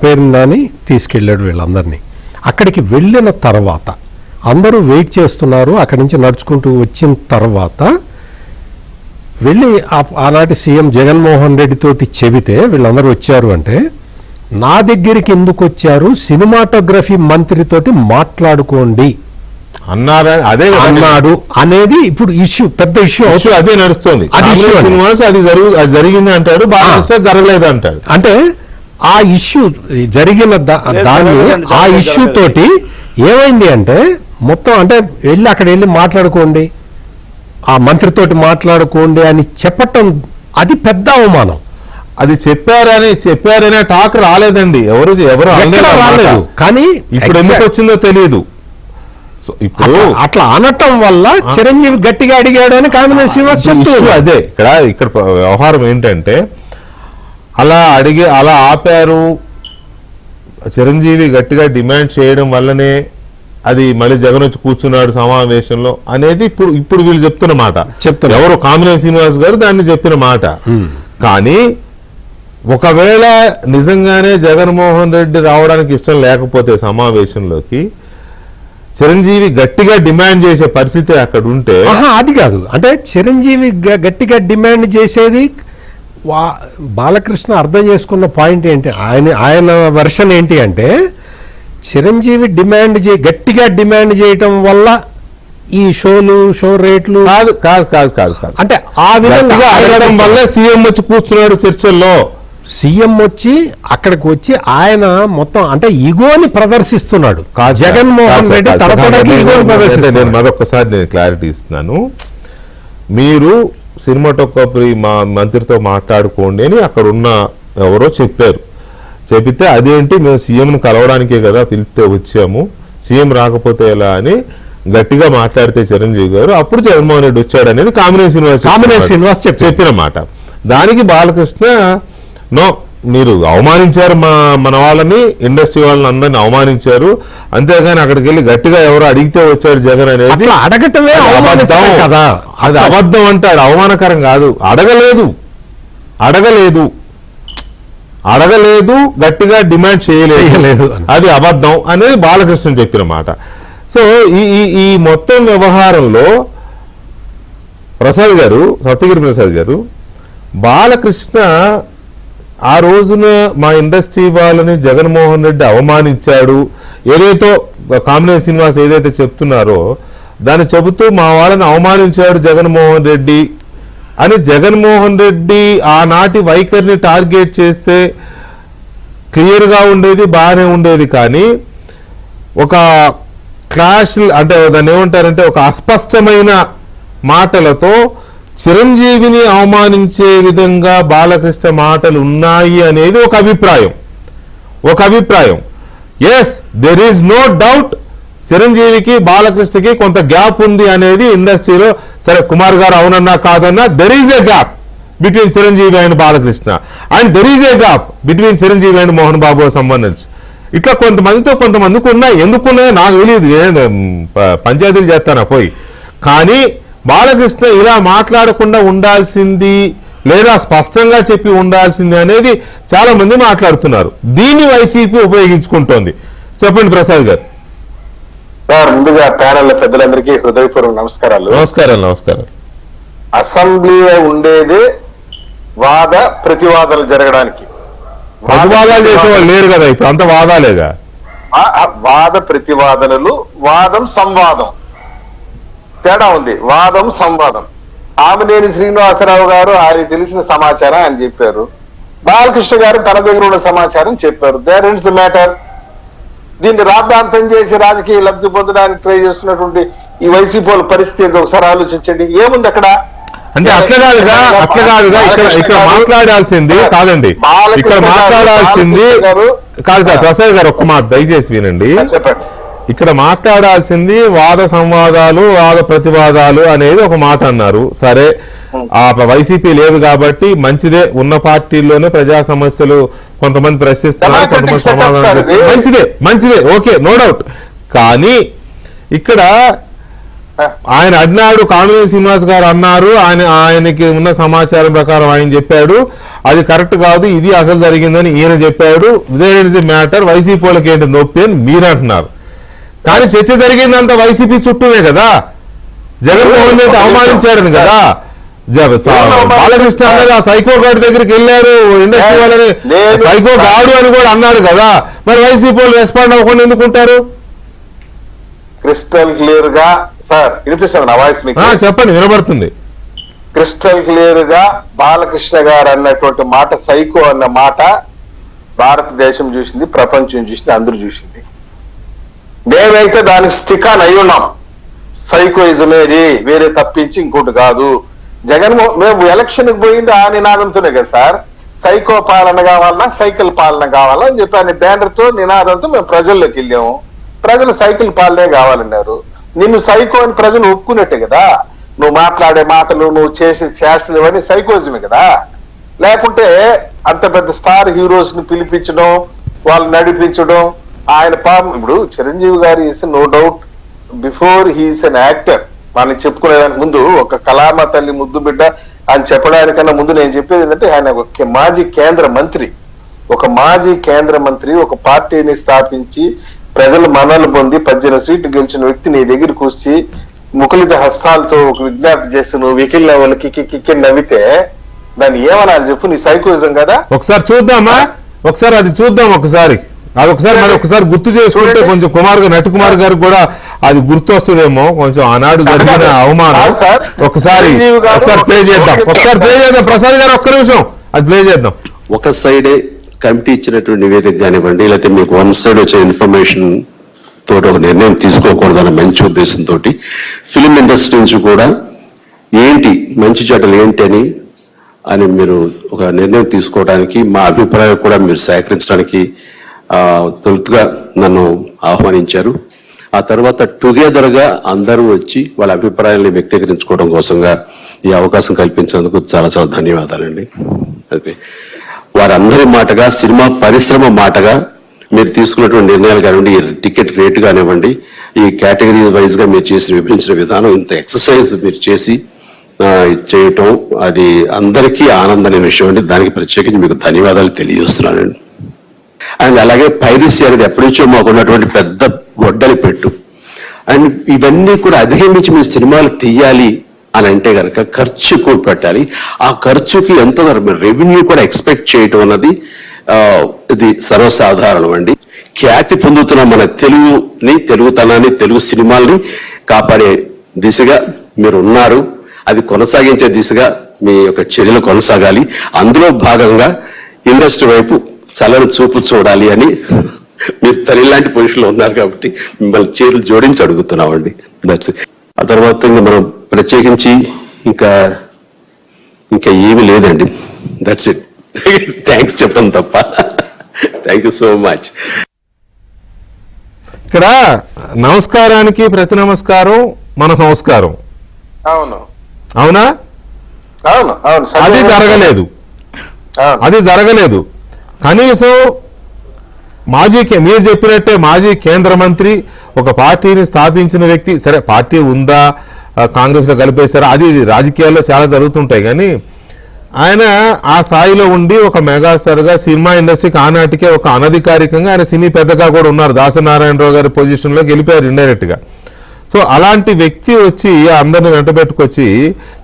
పేరుందని తీసుకెళ్ళాడు వీళ్ళందరినీ. అక్కడికి వెళ్ళిన తర్వాత అందరూ వెయిట్ చేస్తున్నారు. అక్కడి నుంచి నడుచుకుంటూ వచ్చిన తర్వాత వెళ్ళి ఆనాటి సీఎం జగన్మోహన్ రెడ్డి తోటి చెబితే వీళ్ళందరూ వచ్చారు అంటే, నా దగ్గరికి ఎందుకు వచ్చారు, సినిమాటోగ్రఫీ మంత్రితోటి మాట్లాడుకోండి అన్నాడు అనేది ఇప్పుడు ఇష్యూ, పెద్ద ఇష్యూ అదే నడుస్తుంది. అది జరిగింది అంటాడు, జరగలేదు అంటాడు. అంటే ఆ ఇష్యూ జరిగిన దాన్ని ఆ ఇష్యూ తోటి ఏమైంది అంటే మొత్తం అంటే అక్కడ వెళ్ళి మాట్లాడుకోండి, ఆ మంత్రితోటి మాట్లాడుకోండి అని చెప్పటం అది పెద్ద అవమానం. అది చెప్పారనే టాక్ రాలేదండి, ఎవరు రాలేదు. కానీ ఇప్పుడు ఎందుకు వచ్చిందో తెలియదు. ఇప్పుడు అట్లా అనటం వల్ల చిరంజీవి గట్టిగా అడిగాడు అని కామినేని శ్రీనివాస్ చెప్తున్నారు. అదే ఇక్కడ వ్యవహారం ఏంటంటే, అలా ఆపారు, చిరంజీవి గట్టిగా డిమాండ్ చేయడం వల్లనే అది మళ్ళీ జగన్ వచ్చి కూర్చున్నాడు సమావేశంలో అనేది ఇప్పుడు వీళ్ళు చెప్తున్న మాట. ఎవరు కామినేని శ్రీనివాస్ గారు దాన్ని చెప్పిన మాట. కానీ ఒకవేళ నిజంగానే జగన్మోహన్ రెడ్డి రావడానికి ఇష్టం లేకపోతే సమావేశంలోకి చిరంజీవి గట్టిగా డిమాండ్ చేసే పరిస్థితి అక్కడ ఉంటే, అది కాదు అంటే చిరంజీవి గట్టిగా డిమాండ్ చేసేది బాలకృష్ణ అర్థం చేసుకున్న పాయింట్ ఏంటి, ఆయన వెర్షన్ ఏంటి అంటే చిరంజీవి గట్టిగా డిమాండ్ చేయటం వల్ల ఈ షో రేట్లు కాదు అంటే ఆ విధంగా అడగడం వల్ల సీఎం వచ్చి కూర్చున్నాడు చర్చల్లో. సీఎం వచ్చి అక్కడికి వచ్చి ఆయన మొత్తం అంటే ఈగోని ప్రదర్శిస్తున్నాడు. జగన్మోహన్ రెడ్డి నేను మరొకసారి నేను క్లారిటీ ఇస్తున్నాను. మీరు సినిమాటోగ్రఫీ మా మంత్రితో మాట్లాడుకోండి అని అక్కడ ఉన్న ఎవరో చెబితే అదేంటి మేము సీఎంను కలవడానికే కదా పిలిస్తే వచ్చాము, సీఎం రాకపోతే ఎలా అని గట్టిగా మాట్లాడితే చిరంజీవి గారు అప్పుడు జగన్మోహన్ రెడ్డి వచ్చాడు అనేది కామినేని శ్రీనివాస్ చెప్పిన మాట. దానికి బాలకృష్ణ నో, మీరు అవమానించారు మన వాళ్ళని, ఇండస్ట్రీ వాళ్ళని అందరినీ అవమానించారు, అంతేగాని అక్కడికి వెళ్ళి గట్టిగా ఎవరు అడిగితే వచ్చాడు జగన్ అనేది అడగటమే కదా, అది అబద్ధం అంటాడు, అవమానకరం కాదు. అడగలేదు గట్టిగా డిమాండ్ చేయలేదు, అది అబద్ధం అనేది బాలకృష్ణ చెప్పిన మాట. సో ఈ మొత్తం వ్యవహారంలో సత్యగిరి ప్రసాద్ గారు బాలకృష్ణ ఆ రోజున మా ఇండస్ట్రీ వాళ్ళని జగన్మోహన్ రెడ్డి అవమానించాడు, ఏదైతే కామినేని శ్రీనివాస్ ఏదైతే చెప్తున్నారో దాన్ని చెబుతూ మా వాళ్ళని అవమానించాడు జగన్మోహన్ రెడ్డి అని జగన్మోహన్ రెడ్డి ఆనాటి వైఖరిని టార్గెట్ చేస్తే క్లియర్గా ఉండేది, బాగానే ఉండేది. కానీ ఒక క్లాష్ అంటే దాన్ని ఏమంటారంటే ఒక అస్పష్టమైన మాటలతో చిరంజీవిని అవమానించే విధంగా బాలకృష్ణ మాటలు ఉన్నాయి అనేది ఒక అభిప్రాయం. Yes, there is no doubt చిరంజీవికి బాలకృష్ణకి కొంత గ్యాప్ ఉంది అనేది ఇండస్ట్రీలో. సరే, కుమార్ గారు అవునన్నా కాదన్నా there is a gap between Chiranjeevi and Balakrishna, and there is a gap between Chiranjeevi and Mohan Babu సంబంధించి. ఇట్లా కొంతమందికి ఉన్నాయి, ఎందుకున్నాయో నాకు తెలియదు, పంచాయతీలు చేస్తానా పోయి. కానీ బాలకృష్ణ ఇలా మాట్లాడకుండా ఉండాల్సింది లేదా స్పష్టంగా చెప్పి ఉండాల్సింది అనేది చాలా మంది మాట్లాడుతున్నారు. దీన్ని వైసీపీ ఉపయోగించుకుంటోంది. చెప్పండి ప్రసాద్ గారు. సార్, ముందుగా ప్యానెల్ పెద్దలందరికీ హృదయపూర్వక నమస్కారం. అసెంబ్లీ ఉండేదే వాద ప్రతివాదాలు జరగడానికి. ప్రతివాదాలు చేసేవాళ్ళు లేరు కదా, ఇప్పుడు అంత వాదాలేగా. వాద ప్రతివాదనలు, వాదం సంవాదం తేడా ఉంది. వాదం సంవాదం. కామినేని శ్రీనివాసరావు గారు ఆయన తెలిసిన సమాచారం ఆయన చెప్పారు, బాలకృష్ణ గారు తన దగ్గర ఉన్న సమాచారం చెప్పారు. There ends the matter. దీన్ని రాద్ధాంతం చేసి రాజకీయ లబ్ధి పొందడానికి ట్రై చేస్తున్నటువంటి ఈ వైసీపీ వాళ్ళ పరిస్థితి ఏంటో ఒకసారి ఆలోచించండి. ఏముంది అక్కడ? అంటే అట్లా కాదుగా ఇక్కడ మాట్లాడాల్సింది కాదండి, ఇక్కడ మాట్లాడాల్సింది కాదు సార్. ప్రసాద్ గారు ఒక్క మాట దయచేసి వినండి. చెప్పండి. ఇక్కడ మాట్లాడాల్సింది వాద సంవాదాలు, వాద ప్రతివాదాలు అనేది ఒక మాట అన్నారు. సరే, ఆ వైసీపీ లేదు కాబట్టి మంచిదే, ఉన్న పార్టీల్లోనే ప్రజా సమస్యలు కొంతమంది ప్రశ్నిస్తున్నారు, కొంతమంది సమాధానం మంచిదే, ఓకే, నో డౌట్. కానీ ఇక్కడ ఆయన అన్నాడు, కామినేని శ్రీనివాస్ గారు అన్నారు, ఆయనకి ఉన్న సమాచారం ప్రకారం ఆయన చెప్పాడు, అది కరెక్ట్ కాదు, ఇది అసలు జరిగిందని ఈయన చెప్పాడు. There is the matter, YCP వాళ్ళకి ఏంటి నొప్పి అని మీరు అంటున్నారు. కానీ చర్చ జరిగిందంతా వైసీపీ చుట్టూనే కదా. జగన్మోహన్ రెడ్డి అవమానించాడని కదా. బాలకృష్ణ అన్నది ఆ సైకో గాడి దగ్గరికి వెళ్ళారు, ఇండస్ట్రీ వాళ్ళని సైకో గాడు అని కూడా అన్నాడు కదా. మరి వైసీపీ వాళ్ళు రెస్పాండ్ అవ్వకుండా ఎందుకుంటారు? క్రిస్టల్ క్లియర్ గా సార్ వినిపిస్తుంది నా వాయిస్ మీకు? చెప్పండి, వినబడుతుంది. క్రిస్టల్ క్లియర్ గా బాలకృష్ణ గారు అన్నటువంటి మాట, సైకో అన్న మాట భారతదేశం చూసింది, ప్రపంచం చూసింది, అందరూ చూసింది. మేమైతే దానికి స్టిక్ ఆన్ అయి ఉన్నాం. సైకోయిజం ఏది వేరే తప్పించి ఇంకోటి కాదు. మేము ఎలక్షన్ కి పోయింది ఆ నినాదంతోనే కదా సార్. సైకో పాలన కావాలన్నా, సైకిల్ పాలన కావాలా అని చెప్పి అనే బ్యానర్ తో నినాదంతో మేము ప్రజల్లోకి వెళ్ళాము. ప్రజలు సైకిల్ పాలనే కావాలన్నారు. నిన్ను సైకో అని ప్రజలు ఒప్పుకున్నట్టే కదా. నువ్వు మాట్లాడే మాటలు, నువ్వు చేసే చేష్టలు ఇవన్నీ సైకోయిజమే కదా. లేకుంటే అంత పెద్ద స్టార్ హీరోస్ ని పిలిపించడం, వాళ్ళు నడిపించడం, ఆయన పాపం ఇప్పుడు చిరంజీవి గారు is no doubt before he is an actor. మనం చెప్పుకునేదానికి ముందు ఒక కళామ తల్లి ముద్దు బిడ్డ అని చెప్పడానికన్నా ముందు నేను చెప్పేది ఏంటంటే, ఆయన ఒక మాజీ కేంద్ర మంత్రి, ఒక పార్టీని స్థాపించి ప్రజల మనలు పొంది 18 సీట్లు గెలిచిన వ్యక్తి నీ దగ్గరికి వచ్చి ముకులిత హస్తాలతో ఒక విజ్ఞప్తి చేసి నువ్వు వికిల్ వాళ్ళకి కిక్కి నవ్వితే దాన్ని ఏమనాలి చెప్పు? నీ సైకోయిజం కదా. ఒకసారి చూద్దామా, ఒకసారి అది చూద్దాం. ఒకసారి గుర్తు చేసుకుంటే కొంచెం నటి కుమార్ గారికి కూడా అది గుర్తు వస్తుందేమో, కొంచెం ఆనాడు జరిగిన అవమానం. ఒకసారి ప్లే చేద్దాం. ప్రసాద్ గారు ఒక్క నిమిషం అది ప్లే చేద్దాం. ఒక సైడే కమిటీ ఇచ్చినటువంటి నివేదిక కానివ్వండి, లేకపోతే మీకు వన్ సైడ్ వచ్చే ఇన్ఫర్మేషన్ తోటి ఒక నిర్ణయం తీసుకోకూడదన్న మంచి ఉద్దేశంతో ఫిలిం ఇండస్ట్రీ నుంచి కూడా ఏంటి మంచి చెడ్డలు ఏంటి అని మీరు ఒక నిర్ణయం తీసుకోవడానికి, మా అభిప్రాయం కూడా మీరు సేకరించడానికి తొలుతుగా నన్ను ఆహ్వానించారు. ఆ తర్వాత టుగెదర్ గా అందరూ వచ్చి వాళ్ళ అభిప్రాయాన్ని వ్యక్తీకరించుకోవడం కోసంగా ఈ అవకాశం కల్పించేందుకు చాలా చాలా ధన్యవాదాలండి. అయితే వారందరి మాటగా, సినిమా పరిశ్రమ మాటగా మీరు తీసుకున్నటువంటి నిర్ణయాలు కానివ్వండి, ఈ టికెట్ రేటు కానివ్వండి, ఈ కేటగిరీ వైజ్ గా మీరు విభజించిన విధానం, ఇంత ఎక్సర్సైజ్ మీరు చేయటం అది అందరికీ ఆనందమైన విషయం అండి. దానికి ప్రత్యేకించి మీకు ధన్యవాదాలు తెలియజేస్తున్నానండి. అండ్ అలాగే పైరసీ అనేది ఎప్పటి నుంచో మాకు ఉన్నటువంటి పెద్ద గొడ్డలి పెట్టు. అండ్ ఇవన్నీ కూడా అధిగమించి మీ సినిమాలు తీయాలి అని అంటే కనుక ఖర్చు ఎక్కువ పెట్టాలి. ఆ ఖర్చుకి ఎంతో రెవెన్యూ కూడా ఎక్స్పెక్ట్ చేయటం అన్నది ఇది సర్వసాధారణం అండి. ఖ్యాతి పొందుతున్న మన తెలుగుతనాన్ని, తెలుగు సినిమాల్ని కాపాడే దిశగా మీరు ఉన్నారు. అది కొనసాగించే దిశగా మీ యొక్క చర్యలు కొనసాగాలి. అందులో భాగంగా ఇండస్ట్రీ వైపు చల్లని చూపు చూడాలి అని మీరు తల్లి లాంటి పొజిషన్లో ఉన్నారు కాబట్టి మిమ్మల్ని చేతులు జోడించి అడుగుతున్నామండి. That's it. ఆ తర్వాత ఇంకా మనం ప్రత్యేకించి ఇంకా ఏమీ లేదండి. That's it. థ్యాంక్స్ చెప్పండి తప్ప. Thank you so much. ఇక్కడ నమస్కారానికి ప్రతి నమస్కారం మన సంస్కారం. అవునా? అది జరగలేదు. కనీసం మీరు చెప్పినట్టే మాజీ కేంద్ర మంత్రి, ఒక పార్టీని స్థాపించిన వ్యక్తి, సరే పార్టీ ఉందా, కాంగ్రెస్ లో కలిపేశారా, అది రాజకీయాల్లో చాలా జరుగుతుంటాయి. కానీ ఆయన ఆ స్థాయిలో ఉండి ఒక మెగాస్టార్ గా సినిమా ఇండస్ట్రీకి ఆనాటికే ఒక అనధికారికంగా ఆయన సినీ పెద్దగా కూడా ఉన్నారు. దాసనారాయణరావు గారి పొజిషన్ లో గెలిపారు ఇండైరెక్ట్ గా. సో అలాంటి వ్యక్తి వచ్చి అందరిని వెంటబెట్టుకొచ్చి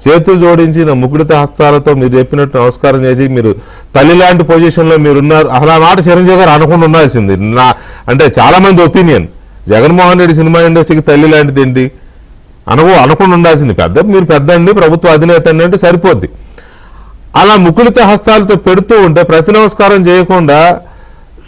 చేతులు జోడించిన ముకుడిత హస్తాలతో మీరు చెప్పినట్టు నమస్కారం చేసి, మీరు తల్లి లాంటి పొజిషన్ లో మీరున్నారు. అసలు ఆ మాట చిరంజీవి గారు అనకుండా ఉండాల్సింది. అంటే చాలా మంది ఒపీనియన్, జగన్మోహన్ రెడ్డి సినిమా ఇండస్ట్రీకి తల్లి లాంటిది ఏంటి అనకుండా ఉండాల్సింది. మీరు పెద్ద అండి, ప్రభుత్వ అధినేత అంటే సరిపోద్ది. అలా ముకులిత హస్తాలతో పెడుతూ ఉంటే ప్రతి నమస్కారం చేయకుండా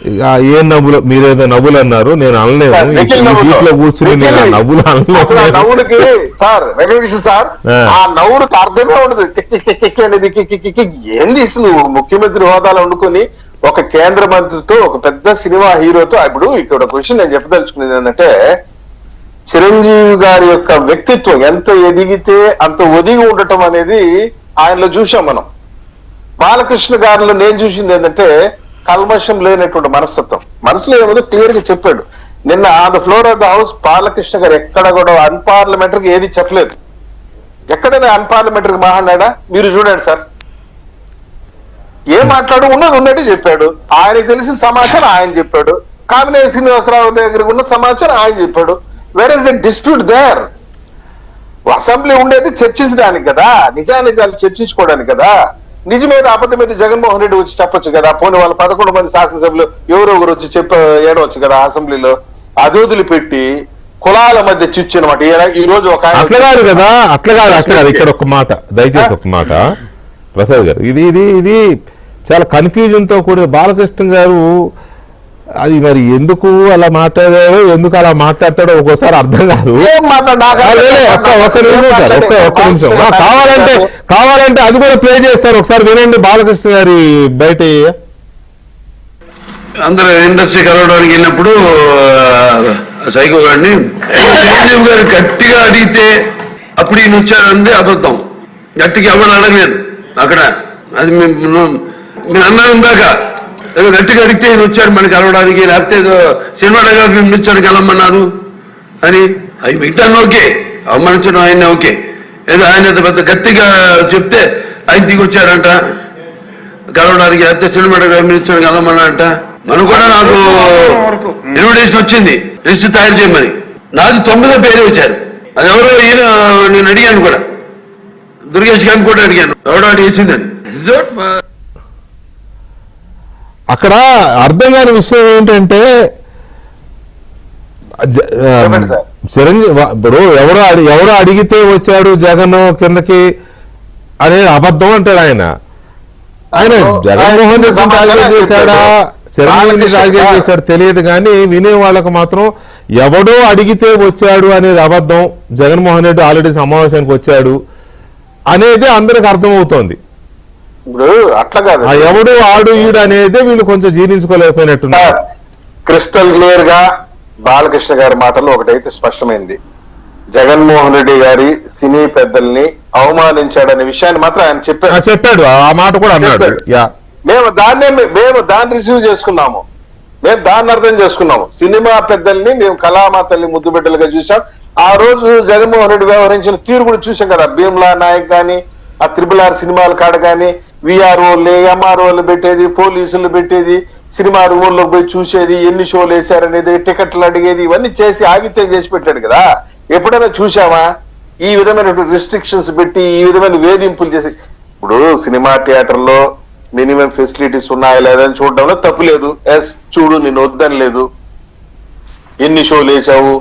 ఏ నవ్వులు, మీరేదో నవ్వులు అన్నారు, నేను అనలేను. సార్, నిఖిల్ నవ్వులు. సీట్లో కూర్చుని నేను ఆ నవ్వులు అసలు ఆ అనలేదు. నవ్వులకి సార్ వెంకటకృష్ణ సార్, ఆ నవ్వులకు అర్థమే ఉండదు. కిక్ అనేది ఏంది అసలు? ముఖ్యమంత్రి హోదాలో వండుకొని ఒక కేంద్ర మంత్రితో, ఒక పెద్ద సినిమా హీరోతో. ఇప్పుడు ఇక్కడ ఒక విషయం నేను చెప్పదలుచుకునేది ఏంటంటే, చిరంజీవి గారి యొక్క వ్యక్తిత్వం ఎంత ఎదిగితే అంత ఒదిగి ఉండటం అనేది ఆయనలో చూసాం మనం. బాలకృష్ణ గారిలో నేను చూసింది ఏంటంటే కల్మషం లేనటువంటి మనస్తత్వం. మనసులో ఏమో క్లియర్ గా చెప్పాడు. నిన్న on the floor of the house Balakrishna గారు ఎక్కడ కూడా అన్పార్లమెంటరీకి ఏది చెప్పలేదు. ఎక్కడైనా అన్పార్లమెంటరీకి మాట్లాడా మీరు చూడండి సార్. ఏం మాట్లాడు ఉన్నది ఉన్నట్టు చెప్పాడు. ఆయనకు తెలిసిన సమాచారం ఆయన చెప్పాడు. కామినేని శ్రీనివాసరావు దగ్గర ఉన్న సమాచారం ఆయన చెప్పాడు. Where is the dispute there? Assembly ఉండేది చర్చించడానికి కదా, నిజానిజాలు చర్చించుకోవడానికి కదా. నిజమేది అబద్ధం మీద జగన్మోహన్ రెడ్డి వచ్చి చెప్పొచ్చు కదా. పోనీ వాళ్ళ 11 మంది శాసనసభ్యులు ఎవరో ఒకరు వచ్చి ఏడవచ్చు కదా అసెంబ్లీలో. అది వదిలిపెట్టి కులాల మధ్య చిచ్చు అనమాట. ఈ రోజు ఒక అట్లా కాదు కదా, అట్లా కాదు. ఇక్కడ ఒక మాట, దయచేసి ఒక మాట ప్రసాద్ గారు, ఇది చాలా కన్ఫ్యూజన్ తో కూడిన. బాలకృష్ణ గారు అది మరి ఎందుకు అలా మాట్లాడాడో, ఎందుకు అలా మాట్లాడతాడో ఒక్కోసారి అర్థం కాదు. ఒక్క నిమిషం కావాలంటే అది కూడా ప్లే చేస్తారు, ఒకసారి వినండి బాలకృష్ణ గారి బయట. అందరూ ఇండస్ట్రీ కలవడానికి వెళ్ళినప్పుడు సైకో గారిని చిరంజీవి గారు గట్టిగా అడిగితే అప్పుడు ఈయన వచ్చారంటే అబద్ధం. గట్టిగా ఎవరు అడగలేదు అక్కడ. అది మీరు అన్నారు ఇందాక, ఏదో గట్టిగా అడిగితే ఈయన వచ్చారు మనకి కలవడానికి, లేకపోతే ఏదో సినిమా దగ్గర వచ్చారు కలవమన్నారు అని. అవి మిగతాను ఓకే, అవమానించడం ఆయన ఓకే. ఏదో ఆయన పెద్ద గట్టిగా చెప్తే ఆయన దిగి వచ్చారంట కలవడానికి, లేకపోతే సినిమా దగ్గర కలవమన్నారంట. మనం కూడా నాకు ఇన్విటేషన్ వచ్చింది లిస్ట్ తయారు చేయమని. నాది 9 పేరు వేశారు. అది ఎవరో ఈయన, నేను అడిగాను కూడా, దుర్గేష్ గారిని కూడా అడిగాను ఎవడో వేసిందని. అక్కడ అర్థం కాని విషయం ఏంటంటే చిరంజీవి ఇప్పుడు ఎవరో అడిగితే వచ్చాడు జగన్ కిందకి అనేది అబద్ధం అంటాడు ఆయన. జగన్మోహన్ రెడ్డి టార్గెట్ చేశాడా, చిరంజీవిని టార్గెట్ చేశాడు తెలియదు కానీ వినే వాళ్ళకు మాత్రం ఎవడో అడిగితే వచ్చాడు అనేది అబద్ధం, జగన్మోహన్ రెడ్డి ఆల్రెడీ సమావేశానికి వచ్చాడు అనేది అందరికి అర్థమవుతోంది. ఇప్పుడు అట్లా కాదు, ఎవడు ఆడు ఈడు అనేది వీళ్ళు కొంచెం జీర్ణించుకోలేకపోయినట్టున్నారు. క్రిస్టల్ క్లియర్ గా బాలకృష్ణ గారి మాటల్లో ఒకటైతే స్పష్టమైంది. జగన్మోహన్ రెడ్డి గారి సినీ పెద్దల్ని అవమానించాడనే విషయాన్ని మాత్రం ఆయన చెప్పాడు. ఆ మాట కూడా అన్నాడు. మేము దాన్ని రిసీవ్ చేసుకున్నాము, మేము దాన్ని అర్థం చేసుకున్నాము. సినిమా పెద్దల్ని మేము కళామాతల్ని ముద్దు బిడ్డలుగా చూసాం. ఆ రోజు జగన్మోహన్ రెడ్డి వ్యవహరించిన తీరు కూడా చూసాం కదా. భీమ్లా నాయక్ గాని, ఆ RRR సినిమాల కాడ గాని, VROలు MROలు పెట్టేది, పోలీసులు పెట్టేది, సినిమా రూముల్లోకి పోయి చూసేది, ఎన్ని షోలు వేశారనేది, టికెట్లు అడిగేది, ఇవన్నీ చేసి ఆగిత్యం చేసి పెట్టాడు కదా. ఎప్పుడైనా చూసామా ఈ విధమైనటువంటి రిస్ట్రిక్షన్స్ పెట్టి, ఈ విధమైన వేధింపులు చేసి? ఇప్పుడు సినిమా థియేటర్ లో మినిమం ఫెసిలిటీస్ ఉన్నాయా లేదని చూడడంలో తప్పు లేదు. చూడు, నేను వద్దని లేదు. ఎన్ని షోలు వేసావు,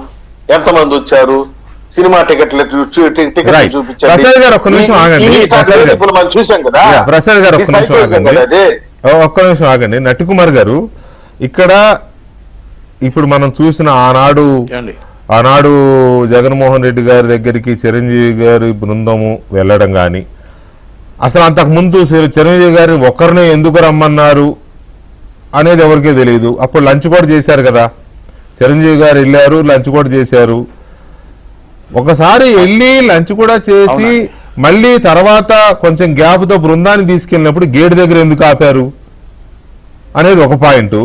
ఎంతమంది వచ్చారు, సినిమా టికెట్లు చూపించారు. మనం చూసాం కదా. ప్రసాద్ గారు ఒక్క నిమిషం ఆగండి. నటికుమార్ గారు, ఇక్కడ ఇప్పుడు మనం చూసిన ఆనాడు జగన్మోహన్ రెడ్డి గారి దగ్గరికి చిరంజీవి గారి బృందము వెళ్ళడం కానీ, అసలు అంతకు ముందు చిరంజీవి గారిని ఒక్కరినే ఎందుకు రమ్మన్నారు అనేది ఎవరికీ తెలియదు. అప్పుడు లంచ్ కూడా చేశారు కదా, చిరంజీవి గారు వెళ్ళారు, లంచ్ కూడా చేశారు. ఒకసారి వెళ్ళి లంచ్ కూడా చేసి మళ్ళీ తర్వాత కొంచెం గ్యాప్తో బృందాన్ని తీసుకెళ్ళినప్పుడు గేట్ దగ్గర ఎందుకు ఆపారు అనేది ఒక పాయింట్.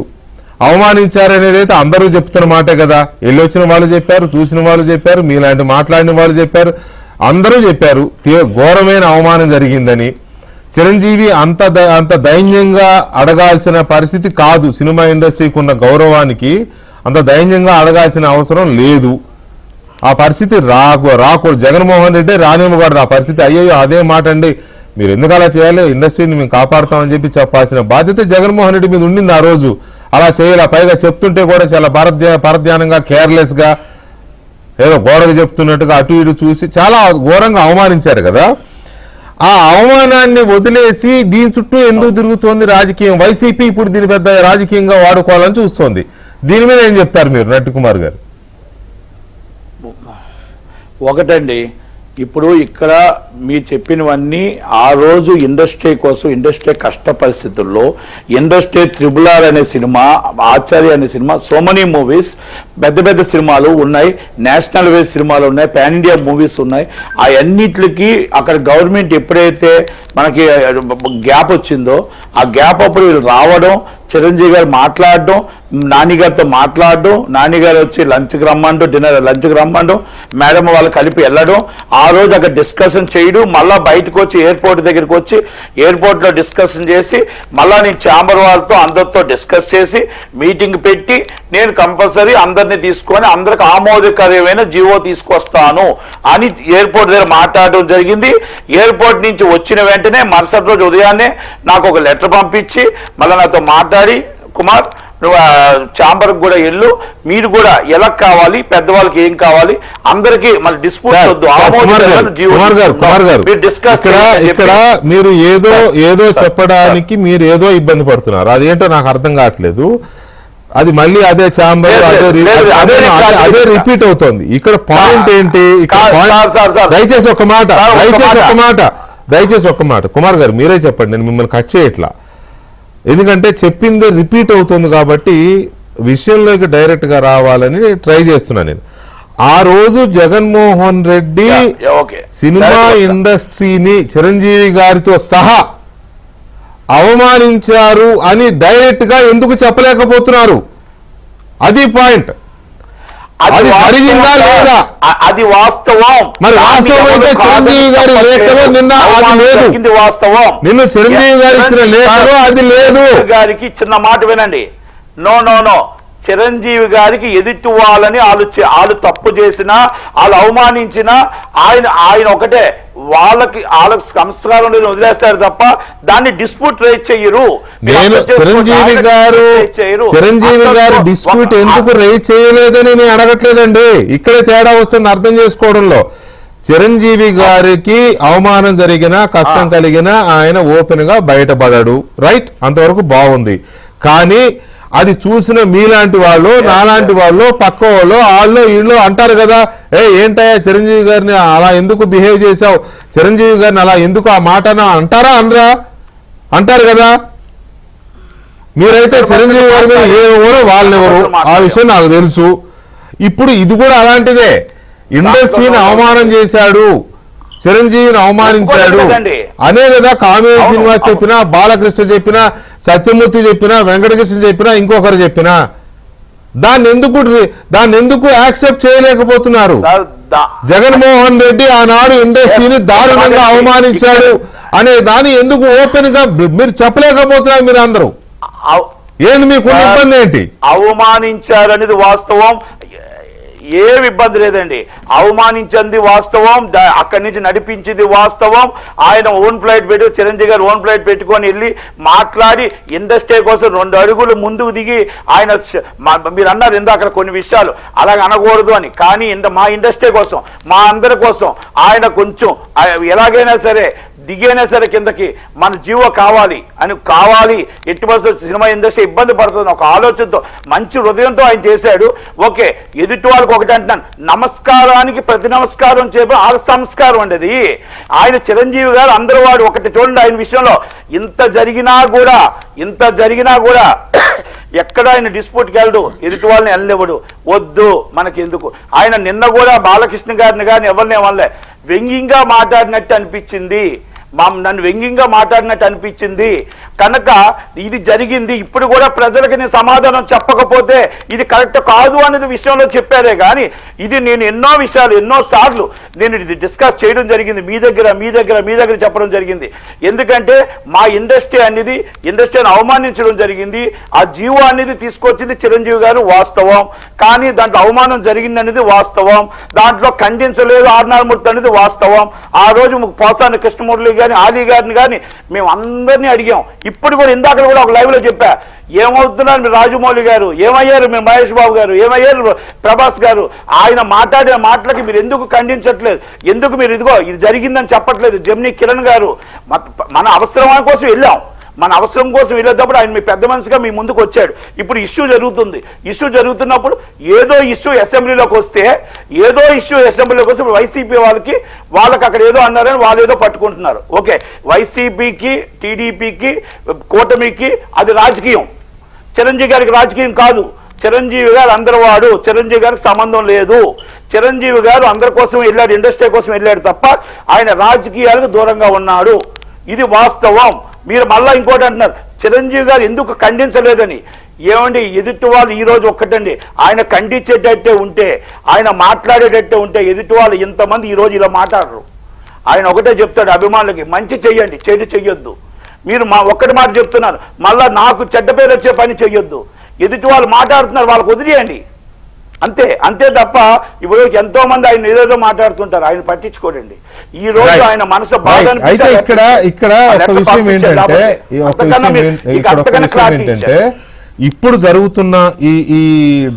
అవమానించారనేది అయితే అందరూ చెప్తున్న మాటే కదా. వెళ్ళొచ్చిన వాళ్ళు చెప్పారు, చూసిన వాళ్ళు చెప్పారు, మీలాంటి మాట్లాడిన వాళ్ళు చెప్పారు, అందరూ చెప్పారు ఘోరమైన అవమానం జరిగిందని. చిరంజీవి అంత దైన్యంగా అడగాల్సిన పరిస్థితి కాదు. సినిమా ఇండస్ట్రీకి ఉన్న గౌరవానికి అంత దైన్యంగా అడగాల్సిన అవసరం లేదు. ఆ పరిస్థితి రాకూడదు. జగన్మోహన్ రెడ్డి రానివ్వకూడదు ఆ పరిస్థితి. అయ్యో అదే మాట అండి, మీరు ఎందుకు అలా చేయాలి, ఇండస్ట్రీని మేము కాపాడుతామని చెప్పి చెప్పాల్సిన బాధ్యత జగన్మోహన్ రెడ్డి మీద ఉండింది. ఆ రోజు అలా చేయాలి. పైగా చెప్తుంటే కూడా చాలా పరధ్యానంగా, కేర్లెస్గా, ఏదో గోడకు చెప్తున్నట్టుగా అటు ఇటు చూసి చాలా ఘోరంగా అవమానించారు కదా. ఆ అవమానాన్ని వదిలేసి దీని చుట్టూ ఎందుకు తిరుగుతోంది రాజకీయం? వైసీపీ ఇప్పుడు దీని పెద్ద రాజకీయంగా వాడుకోవాలని చూస్తోంది. దీని మీద ఏం చెప్తారు మీరు, నట్టి కుమార్ గారు? ఒకటండి, ఇప్పుడు ఇక్కడ మీరు చెప్పినవన్నీ ఆ రోజు ఇండస్ట్రీ కోసం, ఇండస్ట్రీ కష్ట పరిస్థితుల్లో ఇండస్ట్రీ RRR అనే సినిమా, ఆచార్య అనే సినిమా, సో మెనీ మూవీస్, పెద్ద పెద్ద సినిమాలు ఉన్నాయి, నేషనల్ వైజ్ సినిమాలు ఉన్నాయి, పాన్ ఇండియా మూవీస్ ఉన్నాయి. ఆ అన్నిటికి అక్కడ గవర్నమెంట్ ఎప్పుడైతే మనకి గ్యాప్ వచ్చిందో ఆ గ్యాప్ అప్పుడు వీళ్ళు రావడం, చిరంజీవి గారు మాట్లాడడం, నానిగారితో మాట్లాడడం, నానిగారు వచ్చి లంచ్కి రమ్మండు, లంచ్కి రమ్మండు, మేడం వాళ్ళు కలిపి వెళ్ళడం, ఆ రోజు అక్కడ డిస్కషన్ చేయడం, మళ్ళా బయటకు వచ్చి ఎయిర్పోర్ట్ దగ్గరికి వచ్చి ఎయిర్పోర్ట్లో డిస్కషన్ చేసి, మళ్ళా నేను ఛాంబర్ వాళ్ళతో అందరితో డిస్కస్ చేసి మీటింగ్ పెట్టి నేను కంపల్సరీ అందరినీ తీసుకొని అందరికి ఆమోదకరమైన జీవో తీసుకొస్తాను అని ఎయిర్పోర్ట్ దగ్గర మాట్లాడడం జరిగింది. ఎయిర్పోర్ట్ నుంచి వచ్చిన వెంటనే మరుసటి రోజు ఉదయాన్నే నాకు ఒక లెటర్ పంపించి మళ్ళీ నాతో మాట్లాడి, కుమార్ నువ్వు ఛాంబర్కి కూడా వెళ్ళు, మీరు కూడా ఎలా కావాలి, పెద్దవాళ్ళకి ఏం కావాలి, అందరికీ మన డిస్ప్యూట్ వద్దు, ఇక్కడ మీరు ఏదో చెప్పడానికి మీరు ఏదో ఇబ్బంది పడుతున్నారు. అదేంటో నాకు అర్థం కావట్లేదు. అది మళ్ళీ అదే ఛాంబర్, అదే రిపీట్ అవుతోంది. ఇక్కడ పాయింట్ ఏంటి? దయచేసి ఒక మాట కుమార్ గారు మీరే చెప్పండి, నేను మిమ్మల్ని కట్ చేయట్లా. ఎందుకంటే చెప్పిందే రిపీట్ అవుతుంది కాబట్టి విషయంలోకి డైరెక్ట్ గా రావాలని ట్రై చేస్తున్నా నేను. ఆ రోజు జగన్మోహన్ రెడ్డి సినిమా ఇండస్ట్రీని చిరంజీవి గారితో సహా అవమానించారు అని డైరెక్ట్ గా ఎందుకు చెప్పలేకపోతున్నారు? అది పాయింట్. అది జరిగిందా లేదా? అది వాస్తవం. మరి వాస్తవం అయితే చిరంజీవి గారి లేఖలో నిన్న అది లేదు, నిన్ను చిరంజీవి గారు ఇచ్చిన లేఖలో అది లేదు. గారికి చిన్న మాట వినండి. నో నో నో చిరంజీవి గారికి ఎదుటి వాళ్ళని వాళ్ళు తప్పు చేసినా, వాళ్ళు అవమానించినా ఆయన ఒకటే, వాళ్ళకి సంస్కారం లేని వదిలేస్తారు తప్ప దాన్ని డిస్ప్యూట్ రైజ్ చెయ్యరు. నేను చిరంజీవి గారు డిస్ప్యూట్ ఎందుకు రైజ్ చేయలేదని నేను అడగట్లేదండి. ఇక్కడే తేడా వస్తుంది అర్థం చేసుకోవడంలో. చిరంజీవి గారికి అవమానం జరిగినా, కష్టం కలిగినా ఆయన ఓపెన్ గా బయటపడాడు, రైట్, అంతవరకు బాగుంది. కానీ అది చూసిన మీలాంటి వాళ్ళు, నాలాంటి వాళ్ళు, పక్క వాళ్ళు, వాళ్ళు వీళ్ళు అంటారు కదా, ఏంటయ్యా చిరంజీవి గారిని అలా ఎందుకు బిహేవ్ చేశావు, చిరంజీవి గారిని అలా ఎందుకు ఆ మాట అంటారా? అనరా? అంటారు కదా. మీరైతే చిరంజీవి గారి మీద ఎవరో వాళ్ళెవరు ఆ విషయం నాకు తెలుసు. ఇప్పుడు ఇది కూడా అలాంటిదే. ఇండస్ట్రీని అవమానం చేశాడు, చిరంజీవిని అవమానించాడు అనే కదా కామెడీ శ్రీనివాస్ చెప్పినా, బాలకృష్ణ చెప్పినా, సత్యమూర్తి చెప్పినా, వెంకటకృష్ణ చెప్పినా, ఇంకొకరు చెప్పినా దాన్ని ఎందుకు యాక్సెప్ట్ చేయలేకపోతున్నారు? జగన్మోహన్ రెడ్డి ఆనాడు ఇండస్ట్రీని దారుణంగా అవమానించాడు అనే దాన్ని ఎందుకు ఓపెన్ గా మీరు చెప్పలేకపోతున్నారు? మీరు అందరూ ఏంటి, మీకు ఇబ్బంది ఏంటి? అవమానించారనేది వాస్తవం, ఏమి ఇబ్బంది లేదండి. అవమానించింది వాస్తవం, అక్కడి నుంచి నడిపించింది వాస్తవం. ఆయన ఓన్ ఫ్లైట్ పెట్టి, చిరంజీవి గారు ఓన్ ఫ్లైట్ పెట్టుకొని వెళ్ళి మాట్లాడి ఇండస్ట్రీ కోసం 2 అడుగులు ముందుకు దిగి ఆయన, మీరు అన్నారు ఇందాక కొన్ని విషయాలు అలాగ అనకూడదు అని, కానీ మా ఇండస్ట్రీ కోసం, మా అందరి కోసం ఆయన కొంచెం ఎలాగైనా సరే దిగైనా సరే కిందకి మన జీవో కావాలి, ఎట్టి పరిస్థితుల్లో సినిమా ఇండస్ట్రీ ఇబ్బంది పడుతుంది ఒక ఆలోచనతో, మంచి హృదయంతో ఆయన చేశాడు. ఓకే, ఎదుటి వాళ్ళకి ఒకటి అంటున్నాను, నమస్కారానికి ప్రతి నమస్కారం చేయడం ఆ సంస్కారం అండి అది. ఆయన చిరంజీవి గారు అందరూ వాడు ఒకటి చూడండి, ఆయన విషయంలో ఇంత జరిగినా కూడా ఎక్కడ ఆయన డిస్ప్యూట్కి వెళ్ళడు, ఎదుటి వాళ్ళని వెళ్ళనివ్వడు, వద్దు మనకి ఎందుకు. ఆయన నిన్న కూడా బాలకృష్ణ గారిని కానీ ఎవరిని ఏమనలే, వ్యంగ్యంగా మాట్లాడినట్టు అనిపించింది, నన్ను వ్యంగ్యంగా మాట్లాడినట్టు అనిపించింది కనుక ఇది జరిగింది. ఇప్పుడు కూడా ప్రజలకి నేను సమాధానం చెప్పకపోతే ఇది కరెక్ట్ కాదు అనేది విషయంలో చెప్పారే కానీ, ఇది నేను ఎన్నో సార్లు నేను ఇది డిస్కస్ చేయడం జరిగింది, మీ దగ్గర చెప్పడం జరిగింది. ఎందుకంటే మా ఇండస్ట్రీని అవమానించడం జరిగింది, ఆ జీవో అనేది తీసుకొచ్చింది చిరంజీవి గారు వాస్తవం, కానీ దాంట్లో అవమానం జరిగింది అనేది వాస్తవం, దాంట్లో ఖండించలేదు ఆర్నామూర్తి అనేది వాస్తవం. ఆ రోజు పోసాని కృష్ణమురళి గాని, ఆలీ గారిని కానీ మేము అందరినీ అడిగాం. ఇప్పుడు కూడా ఇందాక కూడా ఒక లైవ్ లో చెప్పా, ఏమవుతున్నారు మీరు రాజమౌళి గారు, ఏమయ్యారు మీ మహేష్ బాబు గారు, ఏమయ్యారు ప్రభాస్ గారు, ఆయన మాట్లాడిన మాటలకి మీరు ఎందుకు ఖండించట్లేదు, ఎందుకు మీరు ఇదిగో ఇది జరిగిందని చెప్పట్లేదు. జెమినీ కిరణ్ గారు మన అవసరం కోసం వెళ్ళాం, మన అవసరం కోసం వెళ్ళేటప్పుడు ఆయన మీ పెద్ద మనిషిగా మీ ముందుకు వచ్చాడు. ఇప్పుడు ఇష్యూ జరుగుతుంది, ఇష్యూ జరుగుతున్నప్పుడు ఏదో ఇష్యూ అసెంబ్లీలోకి వస్తే ఇప్పుడు వైసీపీ వాళ్ళకి అక్కడ ఏదో అన్నారని వాళ్ళు ఏదో పట్టుకుంటున్నారు. ఓకే, వైసీపీకి టీడీపీకి కూటమికి అది రాజకీయం, చిరంజీవి గారికి రాజకీయం కాదు. చిరంజీవి గారు అందరి వాడు, చిరంజీవి గారికి సంబంధం లేదు. చిరంజీవి గారు అందరి కోసం వెళ్ళాడు, ఇండస్ట్రీ కోసం వెళ్ళాడు తప్ప ఆయన రాజకీయాలకు దూరంగా ఉన్నాడు. ఇది వాస్తవం. మీరు మళ్ళా ఇంకోటి అంటున్నారు, చిరంజీవి గారు ఎందుకు ఖండించలేదని. ఏమండి, ఎదుటి వాళ్ళు ఈ రోజు ఒక్కటండి, ఆయన ఖండించేటట్టే ఉంటే, ఆయన మాట్లాడేటట్టే ఉంటే ఎదుటి వాళ్ళు ఇంతమంది ఈ రోజు ఇలా మాట్లాడరు. ఆయన ఒకటే చెప్తాడు అభిమానులకి, మంచి చెయ్యండి, చెడు చెయ్యొద్దు. మీరు ఒక్కటి మాట చెప్తున్నారు, మళ్ళా నాకు చెడ్డ పేరు వచ్చే పని చెయ్యొద్దు. ఎదుటి వాళ్ళు మాట్లాడుతున్నారు, వాళ్ళకు వదిలేయండి, అంతే తప్ప ఇప్పుడు ఎంతో మంది ఆయన ఏదేదో మాట్లాడుతుంటారు, ఆయన పట్టించుకోడండి. ఈ రోజు ఆయన మనసు బాగా అయితే ఇక్కడ ఒక విషయం ఏంటంటే ఇప్పుడు జరుగుతున్న ఈ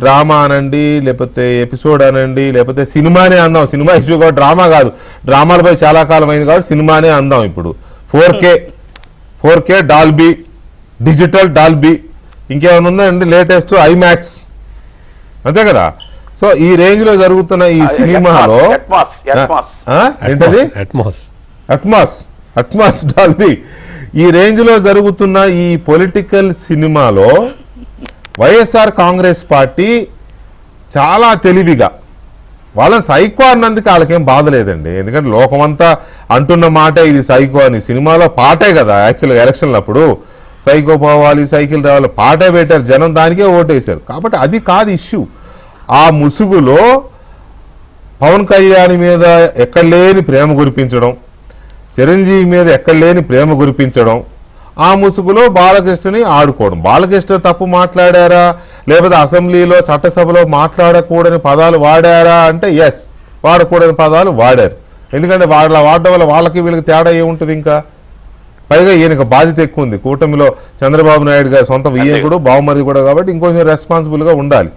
డ్రామా అనండి, లేకపోతే ఎపిసోడ్ అనండి, లేకపోతే సినిమానే అందాం, సినిమా ఇష్యూ కూడా డ్రామా కాదు, డ్రామాలపై చాలా కాలం అయింది కాబట్టి సినిమానే అందాం. ఇప్పుడు 4K డాల్బీ, డిజిటల్ డాల్బీ, ఇంకేమైనా ఉందండి లేటెస్ట్ ఐమాక్స్, అంతే కదా. సో ఈ రేంజ్ లో జరుగుతున్న ఈ సినిమాలో ఏంటది అట్మాస్ డాల్బీ, ఈ రేంజ్ లో జరుగుతున్న ఈ పొలిటికల్ సినిమాలో వైఎస్ఆర్ కాంగ్రెస్ పార్టీ చాలా తెలివిగా వాళ్ళని సైకో అన్నందుకు వాళ్ళకేం బాధ లేదండి. ఎందుకంటే లోకమంతా అంటున్న మాట ఇది సైకో అని. సినిమాలో పాటే కదా యాక్చువల్గా ఎలక్షన్లు అప్పుడు సైకో పోవాలి, సైకిల్ రావాలి పాటే పెట్టారు, జనం దానికే ఓటేశారు. కాబట్టి అది కాదు ఇష్యూ. ఆ ముసుగులో పవన్ కళ్యాణ్ మీద ఎక్కడ లేని ప్రేమ కురిపించడం, చిరంజీవి మీద ఎక్కడ లేని ప్రేమ కురిపించడం, ఆ ముసుగులో బాలకృష్ణని ఆడుకోవడం. బాలకృష్ణ తప్పు మాట్లాడారా, లేకపోతే అసెంబ్లీలో చట్టసభలో మాట్లాడకూడని పదాలు వాడారా అంటే ఎస్, వాడకూడని పదాలు వాడారు. ఎందుకంటే వాడడం వల్ల వాళ్ళకి వీళ్ళకి తేడా ఏముంటుంది. ఇంకా పైగా ఈయనకు బాధ్యత ఎక్కువ ఉంది, కూటమిలో చంద్రబాబు నాయుడు గారి సొంత వియ్యకుడు బావమరిది కూడా, కాబట్టి ఇంకొంచెం రెస్పాన్సిబుల్గా ఉండాలి.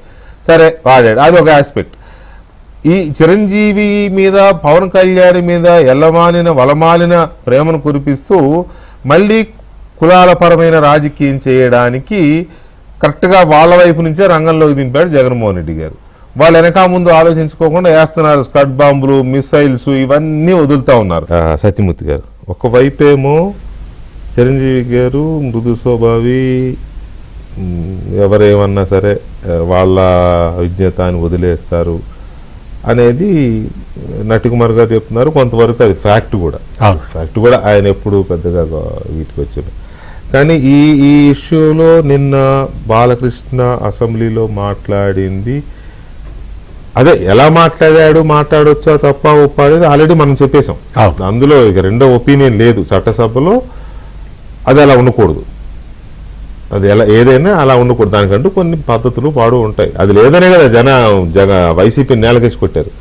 సరే వాడాడు, అది ఒక ఆస్పెక్ట్. ఈ చిరంజీవి మీద పవన్ కళ్యాణ్ మీద ఎల్లమాలిన వలమాలిన ప్రేమను కురిపిస్తూ మళ్ళీ కులాల పరమైన రాజకీయం చేయడానికి కరెక్ట్గా వాళ్ళ వైపు నుంచే రంగంలోకి దింపాడు జగన్మోహన్ రెడ్డి గారు. వాళ్ళు వెనక ముందు ఆలోచించుకోకుండా వేస్తున్నారు, స్కడ్ బాంబులు, మిసైల్స్ ఇవన్నీ వదులుతూ ఉన్నారు. సత్యమూర్తి గారు ఒకవైపేమో చిరంజీవి గారు మృదు స్వభావి, ఎవరేమన్నా సరే వాళ్ళ విజ్ఞతాన్ని వదిలేస్తారు అనేది నటికుమార్ గారు చెప్తున్నారు. కొంతవరకు అది ఫ్యాక్ట్ కూడా ఆయన ఎప్పుడు పెద్దగా వీటికి వచ్చారు. కానీ ఈ ఇష్యూలో నిన్న బాలకృష్ణ అసెంబ్లీలో మాట్లాడింది అదే, ఎలా మాట్లాడొచ్చా తప్ప ఒప్ప అనేది ఆల్రెడీ మనం చెప్పేశాం. అందులో ఇక రెండో ఒపీనియన్ లేదు. చట్టసభలో అది అలా ఉండకూడదు, అది ఎలా ఏదైనా అలా ఉండకూడదు, దానికంటూ కొన్ని పద్ధతులు పాడు ఉంటాయి. అది లేదనే కదా వైసీపీ నేలకేసి కొట్టారు.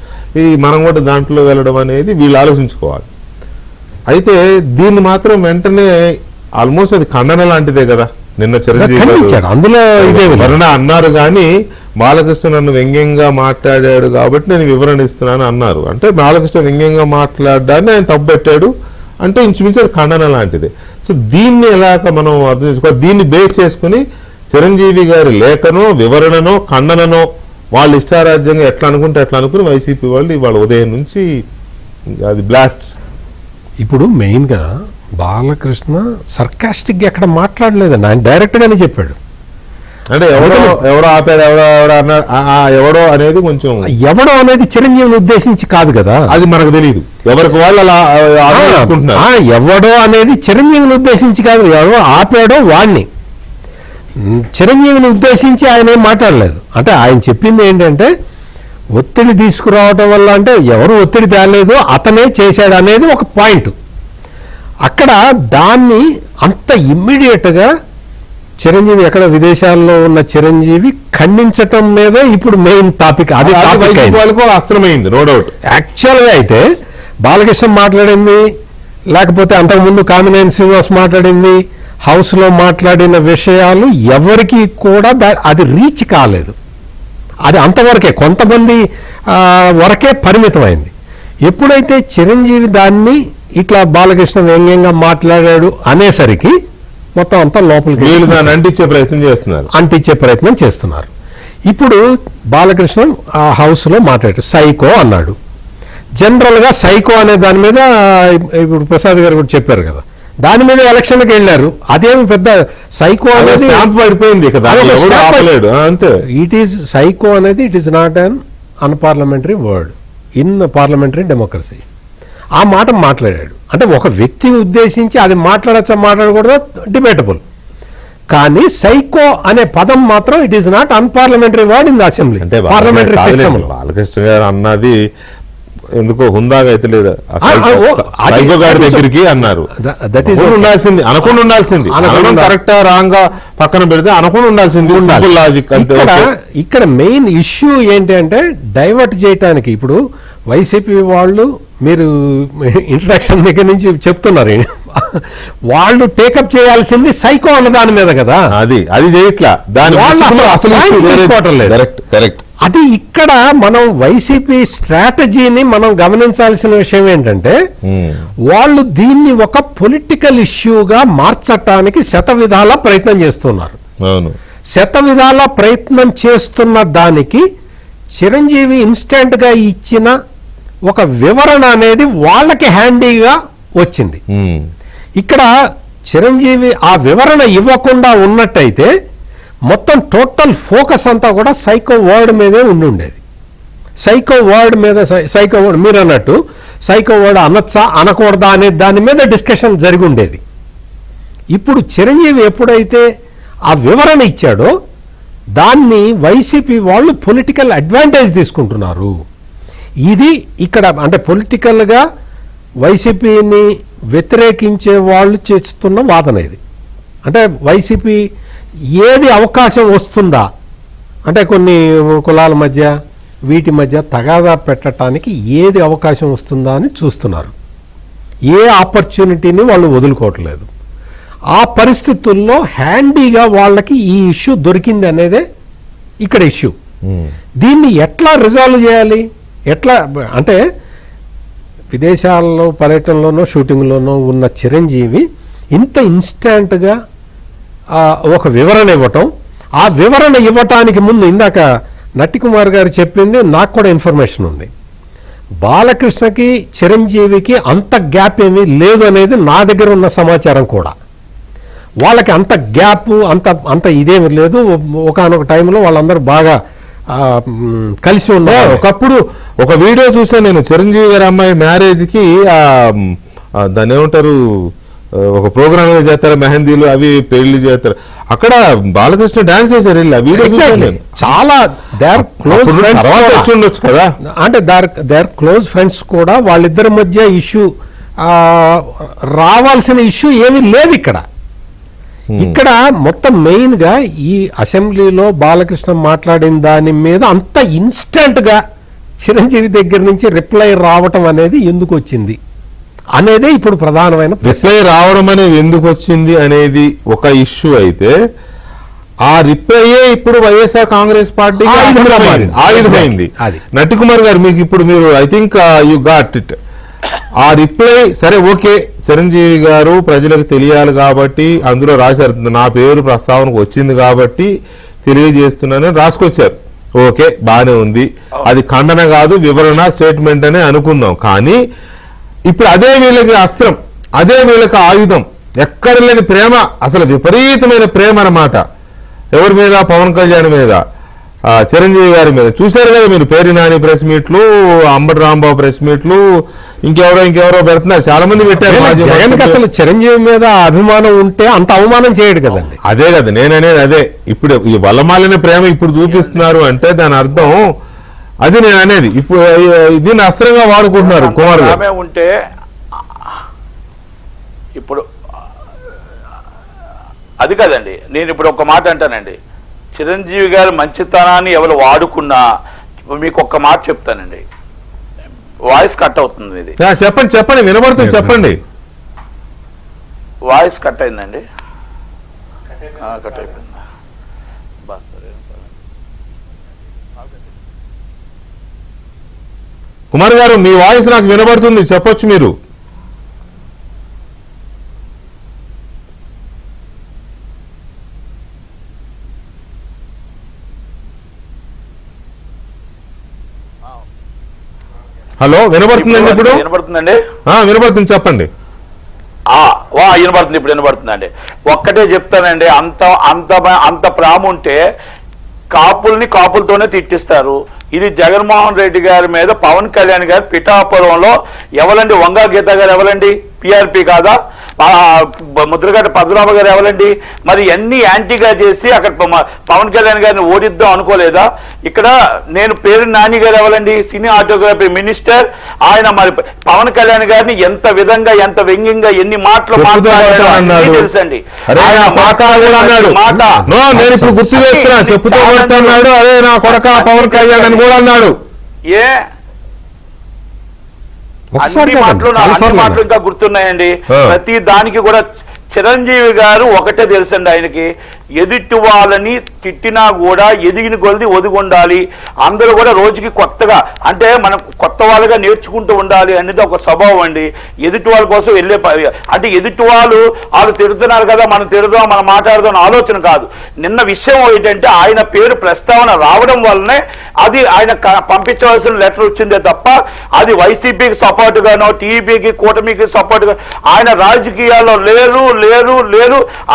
మనం కూడా దాంట్లో వెళ్ళడం అనేది వీళ్ళు ఆలోచించుకోవాలి. అయితే దీన్ని మాత్రం వెంటనే ఆల్మోస్ట్ అది ఖండన లాంటిదే కదా. నిన్న చిరంజీవి అందులో అన్నారు కానీ బాలకృష్ణ నన్ను వ్యంగ్యంగా మాట్లాడాడు కాబట్టి నేను వివరణ ఇస్తున్నాను అన్నారు. అంటే బాలకృష్ణ వ్యంగ్యంగా మాట్లాడడాన్ని ఆయన తప్పుపెట్టాడు అంటే ఇంచుమించు అది ఖండన లాంటిదే. సో దీన్ని ఎలాగ మనం అర్థం చేసుకోవాలి, దీన్ని బేస్ చేసుకుని చిరంజీవి గారి లేఖనో వివరణనో ఖండననో వాళ్ళు ఇష్టారాజ్యంగా ఎట్లా అనుకుంటే ఎట్లా అనుకుని వైసీపీ వాళ్ళు ఇవాళ ఉదయం నుంచి అది బ్లాస్ట్. ఇప్పుడు మెయిన్గా బాలకృష్ణ సర్కాస్టిక్గా ఎక్కడ మాట్లాడలేదండి, ఆయన డైరెక్ట్గానే చెప్పాడు. అంటే ఎవడో ఆపాడు, ఎవడో అనేది కొంచెం ఎవడో అనేది చిరంజీవిని ఉద్దేశించి కాదు కదా, అది మనకు తెలియదు. ఎవరికి వాళ్ళు అలా ఎవడో అనేది చిరంజీవిని ఉద్దేశించి కాదు, ఎవడో ఆపాడో వాడిని చిరంజీవిని ఉద్దేశించి ఆయన ఏం మాట్లాడలేదు. అంటే ఆయన చెప్పింది ఏంటంటే ఒత్తిడి తీసుకురావటం వల్ల, అంటే ఎవరు ఒత్తిడి తేలేదు అతనే చేశాడు అనేది ఒక పాయింట్. అక్కడ దాన్ని అంత ఇమ్మీడియట్గా చిరంజీవి ఎక్కడ విదేశాల్లో ఉన్న చిరంజీవి ఖండించటం మీద ఇప్పుడు మెయిన్ టాపిక్. అది అస్త్రమైంది నో డౌట్. యాక్చువల్గా అయితే బాలకృష్ణ మాట్లాడింది, లేకపోతే అంతకుముందు కామినేని శ్రీనివాస్ మాట్లాడింది, హౌస్లో మాట్లాడిన విషయాలు ఎవరికి కూడా అది రీచ్ కాలేదు. అది అంతవరకే, కొంతమంది వరకే పరిమితమైంది. ఎప్పుడైతే చిరంజీవి దాన్ని ఇట్లా బాలకృష్ణ వ్యంగ్యంగా మాట్లాడాడు అనేసరికి మొత్తం అంతా లోపలికి వీళ్ళు దాన్ని అంటించే ప్రయత్నం చేస్తున్నారు. ఇప్పుడు బాలకృష్ణ ఆ హౌస్లో మాట్లాడాడు, సైకో అన్నాడు. జనరల్గా సైకో అనే దాని మీద ఇప్పుడు ప్రసాద్ గారు కూడా చెప్పారు కదా, దాని మీద ఎలక్షన్కి వెళ్ళారు. అదేమి పెద్ద సైకో అనేది పడిపోయింది కదా, అంతే. ఇట్ ఈస్ సైకో అనేది it is not an unparliamentary word in parliamentary democracy. ఆ మాట మాట్లాడాడు అంటే ఒక వ్యక్తిని ఉద్దేశించి అది మాట్లాడకూడదు, డిబేటబుల్. కానీ సైకో అనే పదం మాత్రం it is not unparliamentary word in the assembly, parliamentary system. Balakrishna గారు అన్నది ఎందుకో హుందాగా అయితే లేదా, సైకో గారి దగ్గరికి అన్నారు. ఉండాల్సింది అనకుండా ఉండాల్సింది, కరెక్టా రాంగా పక్కన పెడితే అనకుండా ఉండాల్సింది లాజిక్. ఇక్కడ మెయిన్ ఇష్యూ ఏంటి అంటే డైవర్ట్ చేయటానికి ఇప్పుడు వైసీపీ వాళ్ళు, మీరు ఇంట్రడక్షన్ దగ్గర నుంచి చెప్తున్నారు, వాళ్ళు టేకప్ చేయాల్సింది సైకో అన్న దాని మీద కదా, అది చేయట్లా, దాని కరెక్ట్. అది ఇక్కడ మనం వైసీపీ స్ట్రాటజీని మనం గమనించాల్సిన విషయం ఏంటంటే వాళ్ళు దీన్ని ఒక పొలిటికల్ ఇష్యూగా మార్చటానికి శతవిధాల ప్రయత్నం చేస్తున్నారు. శతవిధాల ప్రయత్నం చేస్తున్న దానికి చిరంజీవి ఇన్స్టెంట్ గా ఇచ్చిన ఒక వివరణ అనేది వాళ్ళకి హ్యాండీగా వచ్చింది. ఇక్కడ చిరంజీవి ఆ వివరణ ఇవ్వకుండా ఉన్నట్టయితే మొత్తం టోటల్ ఫోకస్ అంతా కూడా సైకో వర్డ్ మీదే ఉండేది. సైకో వర్డ్ మీద, సైకో వర్డ్ మీరు అన్నట్టు సైకో వర్డ్ అనొచ్చా అనకూడదా అనే దాని మీద డిస్కషన్ జరిగి ఉండేది. ఇప్పుడు చిరంజీవి ఎప్పుడైతే ఆ వివరణ ఇచ్చాడో దాన్ని వైసీపీ వాళ్ళు పొలిటికల్ అడ్వాంటేజ్ తీసుకుంటున్నారు. ఇది ఇక్కడ అంటే పొలిటికల్గా వైసీపీని వ్యతిరేకించే వాళ్ళు చేస్తున్న వాదన ఇది. అంటే వైసీపీ ఏది అవకాశం వస్తుందా అంటే కొన్ని కులాల మధ్య వీటి మధ్య తగాదా పెట్టడానికి ఏది అవకాశం వస్తుందా అని చూస్తున్నారు. ఏ ఆపర్చునిటీని వాళ్ళు వదులుకోవట్లేదు. ఆ పరిస్థితుల్లో హ్యాండీగా వాళ్ళకి ఈ ఇష్యూ దొరికింది అనేదే ఇక్కడ ఇష్యూ. దీన్ని ఎట్లా రిజాల్వ్ చేయాలి, ఎట్లా అంటే విదేశాల్లో పర్యటనలోనో షూటింగ్లోనో ఉన్న చిరంజీవి ఇంత ఇన్స్టాంట్గా ఒక వివరణ ఇవ్వటం, ఆ వివరణ ఇవ్వటానికి ముందు ఇందాక నట్టికుమార్ గారు చెప్పింది నాకు కూడా ఇన్ఫర్మేషన్ ఉంది. బాలకృష్ణకి చిరంజీవికి అంత గ్యాప్ ఏమీ లేదు అనేది నా దగ్గర ఉన్న సమాచారం కూడా. వాళ్ళకి అంత గ్యాప్ అంత ఇదేమి లేదు. ఒకానొక టైంలో వాళ్ళందరూ బాగా కలిసి ఉన్నారు. ఒకప్పుడు ఒక వీడియో చూసాను నేను, చిరంజీవి గారి అమ్మాయి మ్యారేజ్కి దాన్ని ఏమంటారు ఒక ప్రోగ్రామ్ ఏదో చేస్తారు, మెహందీలు అవి పెళ్లి చేస్తారు, అక్కడ బాలకృష్ణ డాన్స్ చేశారు. చాలా ఉండొచ్చు కదా, అంటే దేర్ క్లోజ్ ఫ్రెండ్స్ కూడా. వాళ్ళిద్దరి మధ్య ఇష్యూ రావాల్సిన ఇష్యూ ఏమీ లేదు ఇక్కడ. ఇక్కడ మొత్తం మెయిన్ గా ఈ అసెంబ్లీలో బాలకృష్ణ మాట్లాడిన దాని మీద అంత ఇన్స్టెంట్ గా చిరంజీవి దగ్గర నుంచి రిప్లై రావటం అనేది ఎందుకు వచ్చింది అనేదే ఇప్పుడు ప్రధానమైన రిప్లై రావడం అనేది ఎందుకు వచ్చింది అనేది ఒక ఇష్యూ అయితే, ఆ రిప్లైయే ఇప్పుడు వైఎస్ఆర్ కాంగ్రెస్ పార్టీ ఆయుధమైంది. నట్టికుమార్ గారు మీకు ఇప్పుడు మీరు I think you got it. ఆ రిప్లై సరే ఓకే, చిరంజీవి గారు ప్రజలకు తెలియాలి కాబట్టి అందులో రాశారు, నా పేరు ప్రస్తావనకు వచ్చింది కాబట్టి తెలియజేస్తున్నానని రాసుకొచ్చారు. ఓకే, బాగానే ఉంది, అది ఖండన కాదు, వివరణ, స్టేట్మెంట్ అనే అనుకుందాం. కానీ ఇప్పుడు అదే వీళ్ళకి అస్త్రం, అదే వీళ్ళకి ఆయుధం, ఎక్కడ లేని ప్రేమ, అసలు విపరీతమైన ప్రేమ అన్నమాట. ఎవరి మీద? పవన్ కళ్యాణ్ మీద, చిరంజీవి గారి మీద. చూశారు కదా మీరు, పేరు నాని ప్రెస్ మీట్లు, అంబటి రాంబాబు ప్రెస్ మీట్లు, ఇంకెవరో పెడుతున్నారు, చాలా మంది పెట్టారు. అసలు చిరంజీవి మీద అభిమానం ఉంటే అంత అవమానం చేయడు కదండి. అదే కదా నేననేది, అదే. ఇప్పుడు ఈ వల్లమాలిన ప్రేమ ఇప్పుడు చూపిస్తున్నారు అంటే దాని అర్థం అది నేను అనేది. ఇప్పుడు దీన్ని అస్త్రంగా వాడుకుంటున్నారు కుమార్ గారు. ఉంటే ఇప్పుడు అది కదండి, నేను ఇప్పుడు ఒక మాట అంటానండి, చిరంజీవి గారి మంచితనాన్ని ఎవరు వాడుకున్నా, మీకు ఒక్క మాట చెప్తానండి, వాయిస్ కట్ అవుతుంది. ఇది చెప్పండి వినబడుతుంది, చెప్పండి. వాయిస్ కట్ అయిందండి. కట్ అయిపోయింది. బా, సరే. కుమార్ గారు మీ వాయిస్ నాకు వినబడుతుంది, చెప్పొచ్చు మీరు. హలో, వినబడుతుందండి ఇప్పుడు? వినబడుతుందండి, వినబడుతుంది, చెప్పండి. వినబడుతుంది, ఇప్పుడు వినబడుతుందండి. ఒక్కటే చెప్తానండి, అంత అంత అంత ప్రేమ ఉంటే కాపులతోనే తిట్టిస్తారు. ఇది జగన్మోహన్ రెడ్డి గారి మీద పవన్ కళ్యాణ్ గారు పిఠాపురంలో ఎవరండి? వంగా గీత గారు ఎవరండి? పిఆర్పి కాదా? ముద్రగడ్డ పద్మనాభ గారు ఎవరండి? మరి అన్ని యాంటీగా చేసి అక్కడ పవన్ కళ్యాణ్ గారిని ఓడిద్దాం అనుకోలేదా? ఇక్కడ నేను పేరు నాని గారు ఎవరండి? సినీ ఆటోగ్రఫీ మినిస్టర్. ఆయన మరి పవన్ కళ్యాణ్ గారిని ఎంత విధంగా, ఎంత వ్యంగ్యంగా, ఎన్ని మాటలు మాట్లాడారు తెలుసండి. గుర్తు చేస్తున్నా, చెప్పుతో కొడుతున్నాడు, అదే నా కొడక పవన్ కళ్యాణ్ అని కూడా అన్నాడు. అన్ని మాటలు ఇంకా గుర్తున్నాయండి. ప్రతి దానికి కూడా చిరంజీవి గారు ఒకటే తెలుసండి ఆయనకి, ఎదుటి వాళ్ళని తిట్టినా కూడా ఎదిగిన కొలది ఒదిగుండాలి. అందరూ కూడా రోజుకి కొత్తగా, అంటే మనం కొత్త వాళ్ళగా నేర్చుకుంటూ ఉండాలి అనేది ఒక స్వభావం అండి. ఎదుటి వాళ్ళ కోసం వెళ్ళే అంటే ఎదుటి వాళ్ళు తిడుతున్నారు కదా, మనం తిడదాం, మనం మాట్లాడదాం ఆలోచన కాదు. నిన్న విషయం ఏంటంటే ఆయన పేరు ప్రస్తావన రావడం వల్లనే అది ఆయన పంపించవలసిన లెటర్ వచ్చిందే తప్ప అది వైసీపీకి సపోర్ట్ గానో టీడీపీకి కూటమికి సపోర్ట్ గా ఆయన రాజకీయాల్లో లేరు.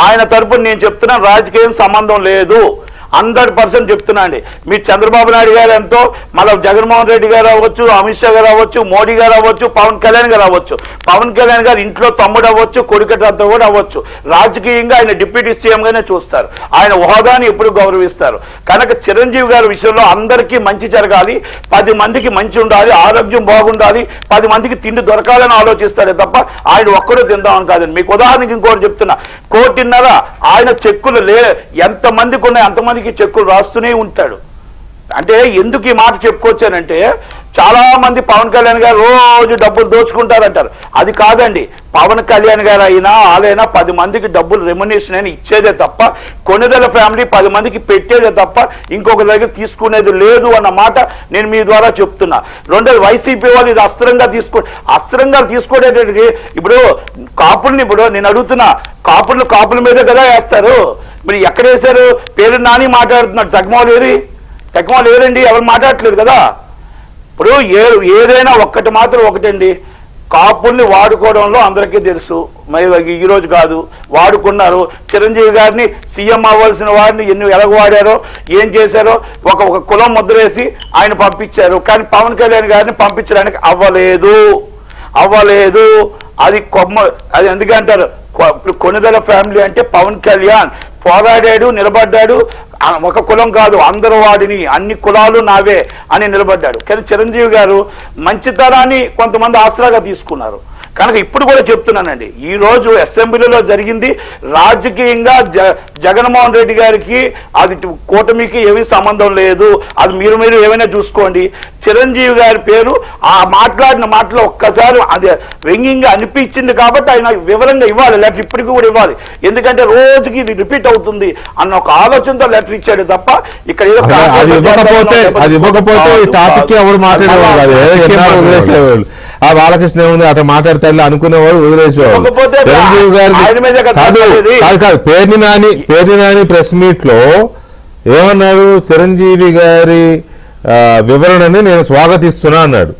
ఆయన తరపున నేను చెప్తున్నాను, రాజకీయం సంబంధం లేదు. 100% చెప్తున్నా అండి. మీ చంద్రబాబు నాయుడు గారు ఎంతో, మళ్ళీ జగన్మోహన్ రెడ్డి గారు అవ్వచ్చు, అమిత్ షా గారు అవ్వచ్చు, మోడీ గారు అవ్వచ్చు, పవన్ కళ్యాణ్ గారు అవ్వచ్చు, పవన్ కళ్యాణ్ గారు ఇంట్లో తమ్ముడు అవ్వచ్చు, కొడుకంతా కూడా అవ్వచ్చు. రాజకీయంగా ఆయన డిప్యూటీ సీఎం గానే చూస్తారు. ఆయన హోదాని ఎప్పుడు గౌరవిస్తారు. కనుక చిరంజీవి గారి విషయంలో అందరికీ మంచి జరగాలి, 10 మందికి మంచి ఉండాలి, ఆరోగ్యం బాగుండాలి, 10 మందికి తిండి దొరకాలని ఆలోచిస్తాడే తప్ప ఆయన ఒక్కడో తిందామని కాదండి. మీకు ఉదాహరణకి ఇంకోటి చెప్తున్నా, 1.5 కోటి ఆయన చెక్కులు ఎంతమందికి ఉన్నాయి అంతమందికి చెక్కులు రాస్తూనే ఉంటాడు. అంటే ఎందుకు ఈ మాట చెప్పుకొచ్చానంటే, చాలా మంది పవన్ కళ్యాణ్ గారు రోజు డబ్బులు దోచుకుంటారంటారు. అది కాదండి, పవన్ కళ్యాణ్ గారు అయినా వాళ్ళైనా 10 మందికి డబ్బులు రెమ్యునరేషన్ అయినా ఇచ్చేదే తప్ప, కొనిదెల ఫ్యామిలీ 10 మందికి పెట్టేదే తప్ప ఇంకొక దగ్గర తీసుకునేది లేదు అన్న మాట నేను మీ ద్వారా చెప్తున్నా. రెండోది, వైసీపీ వాళ్ళు ఇది అస్త్రంగా తీసుకోవడానికి ఇప్పుడు కాపుల్ని, ఇప్పుడు నేను అడుగుతున్నా, కాపుల మీదే కదా వేస్తారు. మీరు ఎక్కడ వేశారు? పేరు నాని మాట్లాడుతున్నాడు, తగ్గమాలు లేదండి, ఎవరు మాట్లాడట్లేదు కదా. ఇప్పుడు ఏదైనా ఒకటండి, కాపుల్ని వాడుకోవడంలో అందరికీ తెలుసు. మరి ఈ రోజు కాదు, వాడుకున్నారు. చిరంజీవి గారిని సీఎం అవ్వాల్సిన వారిని ఎలాగ వాడారో, ఏం చేశారో, ఒక కులం ముద్రేసి ఆయన పంపించారు. కానీ పవన్ కళ్యాణ్ గారిని పంపించడానికి అవ్వలేదు. అది ఎందుకంటారు, కొనిదెల ఫ్యామిలీ అంటే పవన్ కళ్యాణ్ పోరాడాడు, నిలబడ్డాడు. ఒక కులం కాదు, అందరూ వాడిని, అన్ని కులాలు నావే అని నిలబడ్డాడు. కానీ చిరంజీవి గారు మంచితనాన్ని కొంతమంది ఆసరాగా తీసుకున్నారు. కనుక ఇప్పుడు కూడా చెప్తున్నానండి, ఈ రోజు అసెంబ్లీలో జరిగింది రాజకీయంగా జగన్మోహన్ రెడ్డి గారికి అది కూటమికి ఏమీ సంబంధం లేదు. అది మీరు ఏమైనా చూసుకోండి. చిరంజీవి గారి పేరు ఆ మాట్లాడిన మాటలో ఒక్కసారి అది వ్యంగ్యంగా అనిపించింది కాబట్టి ఆయన వివరంగా ఇవ్వాలి, లెటర్ ఇప్పటికీ కూడా ఇవ్వాలి. ఎందుకంటే రోజుకి ఇది రిపీట్ అవుతుంది అన్న ఒక ఆలోచనతో లెటర్ ఇచ్చాడు తప్ప ఇక్కడ బాలకృష్ణ ఏముంది అట్లా మాట్లాడితే అనుకునేవాడు వదిలేసేవాడు. చిరంజీవి గారి కాదు పేర్ని నాని ప్రెస్ మీట్ లో ఏమన్నాడు? చిరంజీవి గారి వివరణని నేను స్వాగతిస్తున్నా అన్నాడు.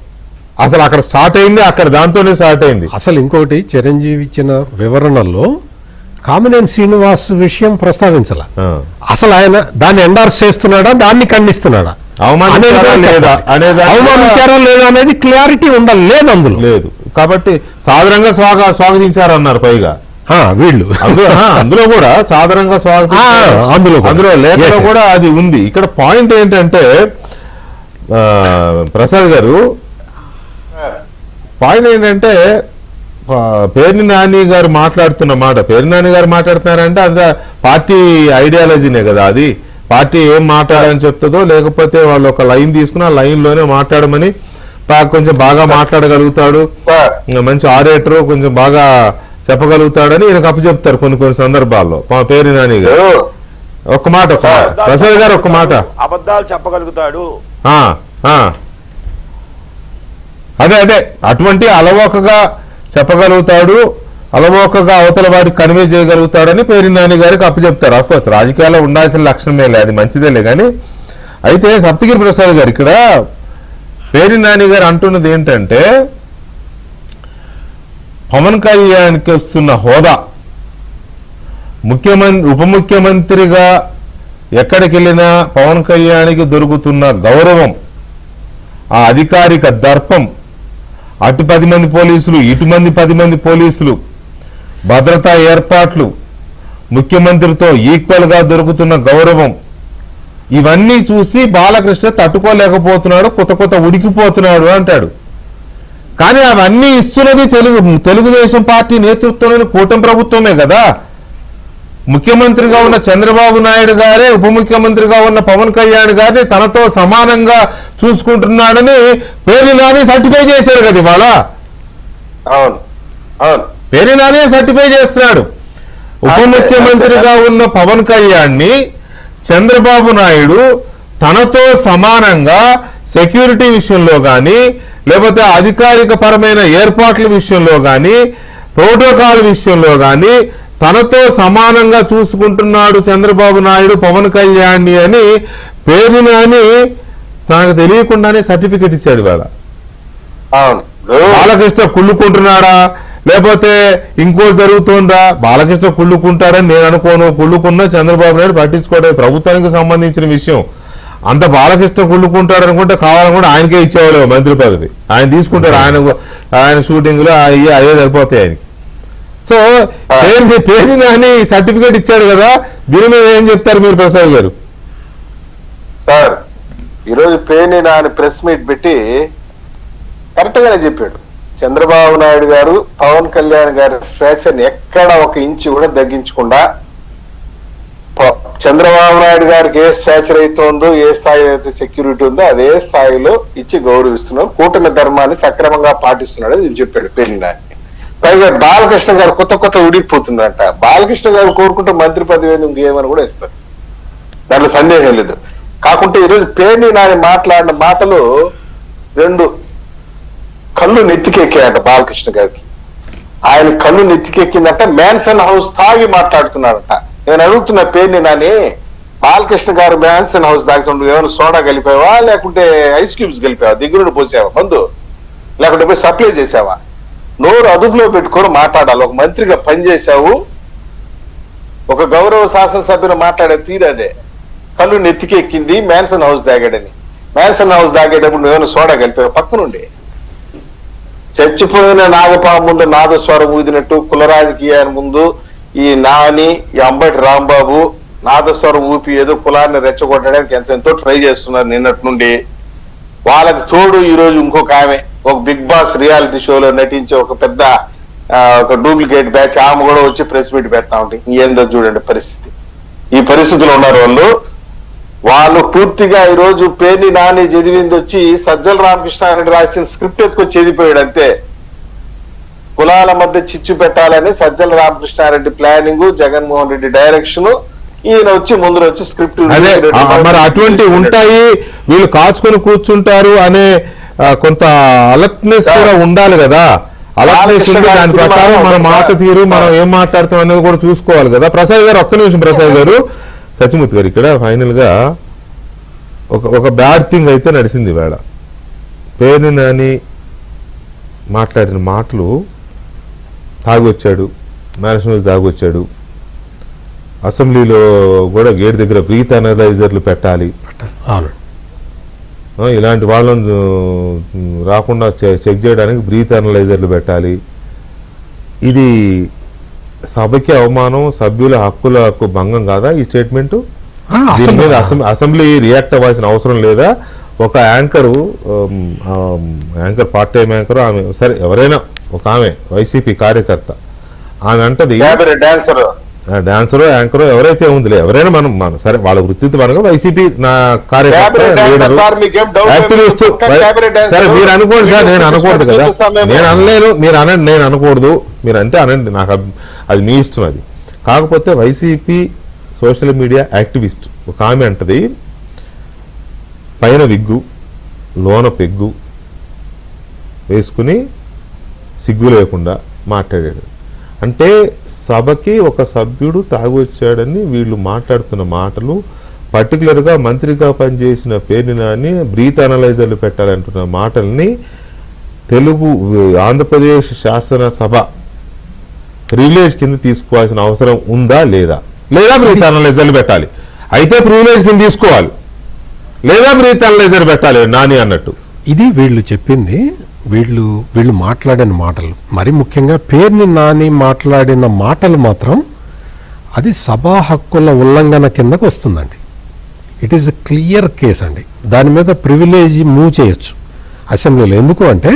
అసలు అక్కడ స్టార్ట్ అయింది, అక్కడ దాంతోనే స్టార్ట్ అయింది. అసలు ఇంకోటి, చిరంజీవి ఇచ్చిన వివరణలో కామినేని శ్రీనివాస్ విషయం ప్రస్తావించాల. అసలు ఆయన దాన్ని ఎండార్స్ చేస్తున్నాడా, దాన్ని ఖండిస్తున్నాడా, అవమానించారా లేదా అనేది క్లారిటీ ఉండాలి. లేదు, అందులో లేదు. కాబట్టి సాధారణంగా స్వాగతించారన్నారు. పైగా వీళ్ళు అందులో కూడా సాధారణంగా స్వాగతించారు. అందులో లేఖలో కూడా అది ఉంది. ఇక్కడ పాయింట్ ఏంటంటే ప్రసాద్ గారు, పాయింట్ ఏంటంటే పేర్ని నాని గారు మాట్లాడుతున్న మాట, పేర్ని నాని గారు మాట్లాడుతున్నారంటే అది పార్టీ ఐడియాలజీనే కదా. అది పార్టీ ఏం మాట్లాడని చెప్తుందో, లేకపోతే వాళ్ళు ఒక లైన్ తీసుకుని ఆ లైన్ లోనే మాట్లాడమని, కొంచెం బాగా మాట్లాడగలుగుతాడు, మంచి ఆరేటరు, కొంచెం బాగా చెప్పగలుగుతాడని ఈయనకు అప్పచెప్తారు కొన్ని సందర్భాల్లో పేర్ని నాని గారు. ఒక్క మాట ప్రసాద్ గారు, ఒక్క మాట. అబద్ధాలు చెప్పగలుగుతాడు. అదే అటువంటి అలవోకగా చెప్పగలుగుతాడు, అలవోకగా అవతల వాడికి కన్వే చేయగలుగుతాడని పేర్ని నాని గారికి అప్పచెప్తారు. ఆఫ్కోర్స్ రాజకీయాల్లో ఉండాల్సిన లక్షణమేలే, అది మంచిదేలే. కానీ అయితే సప్తగిరి ప్రసాద్ గారు ఇక్కడ పేర్ని నాని గారు అంటున్నది ఏంటంటే, పవన్ కళ్యాణ్కి వస్తున్న హోదా, ఉప ముఖ్యమంత్రిగా ఎక్కడికి వెళ్ళినా పవన్ కళ్యాణ్కి దొరుకుతున్న గౌరవం, ఆ అధికారిక దర్పం, అటు 10 మంది పోలీసులు, ఇటు 10 మంది పోలీసులు, భద్రతా ఏర్పాట్లు, ముఖ్యమంత్రితో ఈక్వల్ గా దొరుకుతున్న గౌరవం, ఇవన్నీ చూసి బాలకృష్ణ తట్టుకోలేకపోతున్నాడు, కొత్త ఉడికిపోతున్నాడు అంటాడు. కానీ అవన్నీ ఇస్తున్నది తెలుగుదేశం పార్టీ నేతృత్వంలోని కూటమి ప్రభుత్వమే కదా. ముఖ్యమంత్రిగా ఉన్న చంద్రబాబు నాయుడు గారే ఉప ముఖ్యమంత్రిగా ఉన్న పవన్ కళ్యాణ్ గారిని తనతో సమానంగా చూసుకుంటున్నాడని పేర్ని నాని సర్టిఫై చేశారు కదా ఇవాళ. పేర్ని నాని సర్టిఫై చేస్తున్నాడు. ఉప ముఖ్యమంత్రిగా ఉన్న పవన్ కళ్యాణ్ని చంద్రబాబు నాయుడు తనతో సమానంగా సెక్యూరిటీ విషయంలో కానీ, లేకపోతే అధికారిక పరమైన ఏర్పాట్ల విషయంలో కానీ, ప్రోటోకాల్ విషయంలో కానీ తనతో సమానంగా చూసుకుంటున్నాడు చంద్రబాబు నాయుడు పవన్ కళ్యాణ్ని అని పేర్ని నాని తనకు తెలియకుండానే సర్టిఫికెట్ ఇచ్చాడు ఇవాళ. బాలకృష్ణ కుళ్ళుకుంటున్నాడా, లేకపోతే ఇంకో జరుగుతుందా? బాలకృష్ణ కుళ్ళుకుంటాడని నేను అనుకోను. కుళ్ళుకున్నా చంద్రబాబు నాయుడు పట్టించుకోవడం ప్రభుత్వానికి సంబంధించిన విషయం. అంత బాలకృష్ణ కుళ్ళుకుంటాడు అనుకుంటే కావాలనుకుంటే ఆయనకే ఇచ్చేవాళ్ళు మంత్రి పదవి. ఆయన తీసుకుంటాడు, ఆయన షూటింగ్లు అయ్యే సరిపోతాయి ఆయనకి. సో పేర్ని నాని సర్టిఫికేట్ ఇచ్చాడు కదా, దీని మీద ఏం చెప్తారు మీరు ప్రసాద్ గారు? సార్, ఈరోజు పేర్ని నాని ప్రెస్ మీట్ పెట్టి కరెక్ట్ గానే చెప్పాడు. చంద్రబాబు నాయుడు గారు పవన్ కళ్యాణ్ గారి స్వేచ్ఛని ఎక్కడ ఒక ఇంచు కూడా తగ్గించకుండా, చంద్రబాబు నాయుడు గారికి ఏ స్టాచర్ అయితే ఉందో, ఏ స్థాయి అయితే సెక్యూరిటీ ఉందో అదే స్థాయిలో ఇచ్చి గౌరవిస్తున్నాడు, కూటమి ధర్మాన్ని సక్రమంగా పాటిస్తున్నాడు అని చెప్పాడు పేర్ని నాని. పైగా బాలకృష్ణ గారు కొత్త ఉడికిపోతుందంట. బాలకృష్ణ గారు కోరుకుంటే మంత్రి పదవి ఇంకేమని కూడా ఇస్తారు, దాంట్లో సందేహం లేదు. కాకుంటే ఈరోజు పేర్ని నాని మాట్లాడిన మాటలు రెండు కళ్ళు నెత్తికెక్కాయట బాలకృష్ణ గారికి. ఆయన కళ్ళు నెత్తికెక్కిందంట, మ్యాన్సన్ హౌస్ తాగి మాట్లాడుతున్నాడట. నేను అడుగుతున్న పేర్ని నాని, బాలకృష్ణ గారు మ్యాన్సన్ హౌస్ తాగుతుండే ఏమైనా సోడా కలిపావా, లేకుంటే ఐస్ క్యూబ్స్ కలిపావా, దగ్గరుండి పోసావా మందు, లేకుంటే పోయి సప్లై చేసావా? నోరు అదుపులో పెట్టుకొని మాట్లాడాలి. ఒక మంత్రిగా పనిచేశావు, ఒక గౌరవ శాసనసభ్యులు మాట్లాడే తీరు అదే. కళ్ళు నెత్తికెక్కింది మ్యాన్సన్ హౌస్ తాగాడని. మ్యాన్సన్ హౌస్ తాగేటప్పుడు నువ్వేమైనా సోడా కలిపావు పక్కనుండి? చచ్చిపోయిన నాగపాము ముందు నాదస్వరం ఊదినట్టు కుల రాజకీయాన్ని ముందు ఈ నాని, ఈ అంబటి రాంబాబు నాదస్వరం ఊపి ఏదో కులాన్ని రెచ్చగొట్టడానికి ఎంతో ట్రై చేస్తున్నారు నిన్నటి నుండి. వాళ్ళకి తోడు ఈ రోజు ఇంకొక ఆమె ఒక బిగ్ బాస్ రియాలిటీ షోలో నటించే ఒక పెద్ద ఒక డూప్లికేట్ బ్యాచ్, ఆమె కూడా వచ్చి ప్రెస్ మీట్ పెడతా ఉంటాయి. ఏందో చూడండి పరిస్థితి. ఈ పరిస్థితులు ఉన్నారు వాళ్ళు పూర్తిగా ఈ రోజు పేర్ని నాని చదివింది వచ్చి సజ్జల రామకృష్ణారెడ్డి రాసిన స్క్రిప్ట్ ఎత్తుకొని చదివిపోయాడు అంతే. కులాల మధ్య చిచ్చు పెట్టాలని సజ్జల రామకృష్ణారెడ్డి ప్లానింగ్, జగన్మోహన్ రెడ్డి డైరెక్షన్, ఈయన వచ్చి ముందు వచ్చి స్క్రిప్ట్. మరి అటువంటి ఉంటాయి, వీళ్ళు కాచుకొని కూర్చుంటారు అనే కొంత అలర్ట్నెస్ కూడా ఉండాలి కదా. అలర్ట్నెస్ ఉండి దాని ప్రకారం మన మాట తీరు, మనం ఏం మాట్లాడుతాం అనేది కూడా చూసుకోవాలి కదా. ప్రసాద్ గారు ఒక్క నిమిషం. ప్రసాద్ గారు, సత్యమూర్తి గారు, ఇక్కడ ఫైనల్ గా ఒక బ్యాడ్ థింగ్ అయితే నడిచింది వేళ. పేర్ని నాని మాట్లాడిన మాటలు, తాగొచ్చాడు, మ్యారేజ్ తాగొచ్చాడు, అసెంబ్లీలో కూడా గేట్ దగ్గర బ్రీత్ అనలైజర్లు పెట్టాలి, ఇలాంటి వాళ్ళను రాకుండా చెక్ చేయడానికి బ్రీత్ అనలైజర్లు పెట్టాలి. ఇది సభకి అవమానం, సభ్యుల హక్కు భంగం కాదా ఈ స్టేట్మెంట్? దీని మీద అసెంబ్లీ రియాక్ట్ అవ్వాల్సిన అవసరం లేదా? ఒక యాంకర్ పార్ట్ టైం యాంకర్, ఆమె సరే ఎవరైనా ఒక ఆమె వైసీపీ కార్యకర్త, ఆమె అంటది డాన్సరో యాంకరో ఎవరైతే ఉందిలే, ఎవరైనా మనం సరే వాళ్ళ వృత్తి పరంగా వైసీపీ నా కార్యకర్త Cabinet dancer లీడరు సార్, మీకేం doubt యాక్టివిస్ట్ లేదు? Cabinet dancer. సరే మీరు అనుకోండి సార్, నేను అనకూడదు కదా, నేను అనలేను, మీరు అనండి, నేను అనకూడదు, మీరు అంటే అనండి, నాకు అది మీ ఇష్టం. అది కాకపోతే వైసీపీ సోషల్ మీడియా యాక్టివిస్ట్ ఒక ఆమె అంటది, పైన విగ్గు లోన పెగ్గు వేసుకుని సిగ్గు లేకుండా మాట్లాడాడు. అంటే సభకి ఒక సభ్యుడు తాగొచ్చాడని వీళ్ళు మాట్లాడుతున్న మాటలు, పర్టికులర్గా మంత్రిగా పనిచేసిన పేరుని నాని బ్రీత్ అనలైజర్లు పెట్టాలంటున్న మాటల్ని తెలుగు ఆంధ్రప్రదేశ్ శాసనసభ ప్రివిలేజ్ కింద తీసుకోవాల్సిన అవసరం ఉందా లేదా? లేదా బ్రీత్ అనలైజర్లు పెట్టాలి, అయితే ప్రివిలేజ్ కింద తీసుకోవాలి, లేదా బ్రీత్ అనలైజర్ పెట్టాలి నాని అన్నట్టు. ఇది వీళ్ళు చెప్పింది, వీళ్ళు మాట్లాడిన మాటలు, మరి ముఖ్యంగా పేర్ని నాని మాట్లాడిన మాటలు మాత్రం అది సభా హక్కుల ఉల్లంఘన కిందకు వస్తుందండి. It is a clear case అండి. దాని మీద ప్రివిలేజ్ మూవ్ చేయొచ్చు అసెంబ్లీలో. ఎందుకు అంటే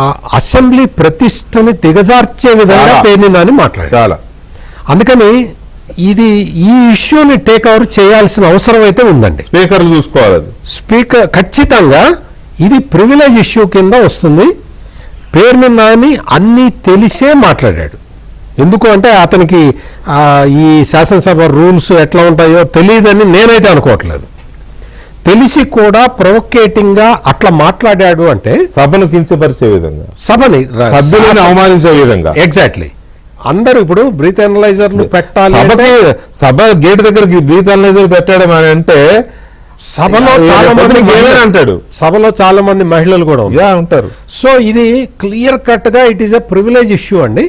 ఆ అసెంబ్లీ ప్రతిష్టని దిగజార్చే విధంగా చాలా. పేర్ని నాని మాట్లాడారు. చాలా. అందుకని ఈ ఇష్యూని టేక్ ఓవర్ చేయాల్సిన అవసరం అయితే ఉందండి. స్పీకర్లు చూసుకోవాలి. అది స్పీకర్ ఖచ్చితంగా ఇది ప్రివిలేజ్ ఇష్యూ కింద వస్తుంది. పేర్ని నాని అన్నీ తెలిసే మాట్లాడాడు. ఎందుకు అంటే అతనికి ఈ శాసనసభ రూల్స్ ఎట్లా ఉంటాయో తెలియదని నేనైతే అనుకోవట్లేదు. తెలిసి కూడా ప్రొవోకేటింగ్ గా అట్లా మాట్లాడాడు అంటే సభను కించపరిచే విధంగా, సభని సభ్యులను అవమానించే విధంగా. ఎగ్జాక్ట్లీ. అందరూ ఇప్పుడు బ్రీత్ అనలైజర్లు పెట్టాలి, సభ గేట్ దగ్గరికి బ్రీత్ అనలైజర్ పెట్టడం అని అంటే సభలో చాలా మంది అంటాడు, సభలో చాలా మంది మహిళలు కూడా ఉంటారు. సో ఇది క్లియర్ కట్ గా it is a privilege issue అండి.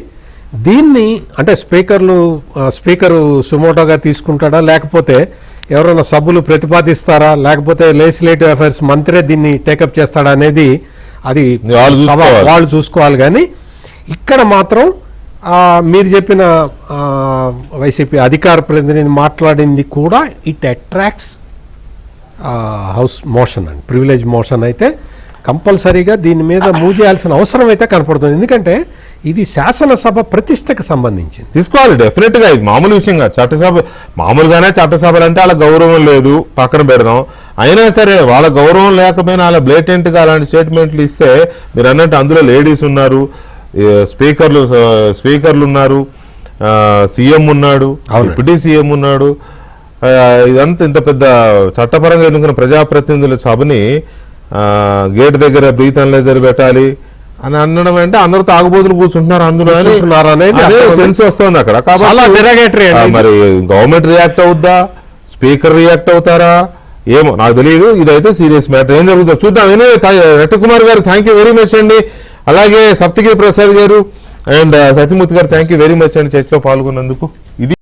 దీన్ని అంటే స్పీకరు సుమోటోగా తీసుకుంటాడా, లేకపోతే ఎవరైనా సభ్యులు ప్రతిపాదిస్తారా, లేకపోతే లెజిస్లేటివ్ అఫైర్స్ మంత్రే దీన్ని టేకప్ చేస్తాడా అనేది అది వాళ్ళు చూసుకోవాలి. కానీ ఇక్కడ మాత్రం మీరు చెప్పిన వైసీపీ అధికార ప్రతినిధి మాట్లాడింది కూడా ఇట్ అట్రాక్ట్స్ హౌస్ మోషన్ అండి, ప్రివిలేజ్ మోషన్. అయితే కంపల్సరీగా దీని మీద మూవ్ చేయాల్సిన అవసరం అయితే కనపడుతుంది. ఎందుకంటే ఇది శాసనసభ ప్రతిష్టకు సంబంధించింది. తీసుకోవాలి డెఫినెట్ గా. ఇది మామూలు విషయంగా చట్టసభ మామూలుగానే చట్టసభలు అంటే వాళ్ళ గౌరవం లేదు పక్కన పెడదాం. అయినా సరే వాళ్ళ గౌరవం లేకపోయినా అలా బ్లేటెంట్ గా అలాంటి స్టేట్మెంట్లు ఇస్తే మీరు అన్నట్టు అందులో లేడీస్ ఉన్నారు, స్పీకర్లు ఉన్నారు, సీఎం ఉన్నాడు, డిప్యూటీ సీఎం ఉన్నాడు. ఇదంతా ఇంత పెద్ద చట్టపరంగా ఎన్నుకున్న ప్రజాప్రతినిధుల సభని గేట్ దగ్గర బ్రీత్ అనలైజర్ పెట్టాలి అని అనడం అంటే అందరూ తాగుబోతులు కూర్చుంటున్నారు అందులో అదే సెన్స్ వస్తుంది అక్కడ. కాబట్టి మరి గవర్నమెంట్ రియాక్ట్ అవుద్దా, స్పీకర్ రియాక్ట్ అవుతారా ఏమో నాకు తెలియదు. ఇదైతే సీరియస్ మ్యాటర్. ఏం జరుగుతుందో చూద్దాం. రెడ్డి కుమార్ గారు థ్యాంక్ యూ వెరీ మచ్ అండి. అలాగే సప్తగిరి ప్రసాద్ గారు అండ్ సత్యమూర్తి గారు థ్యాంక్ యూ వెరీ మచ్ అండి చర్చలో పాల్గొన్నందుకు.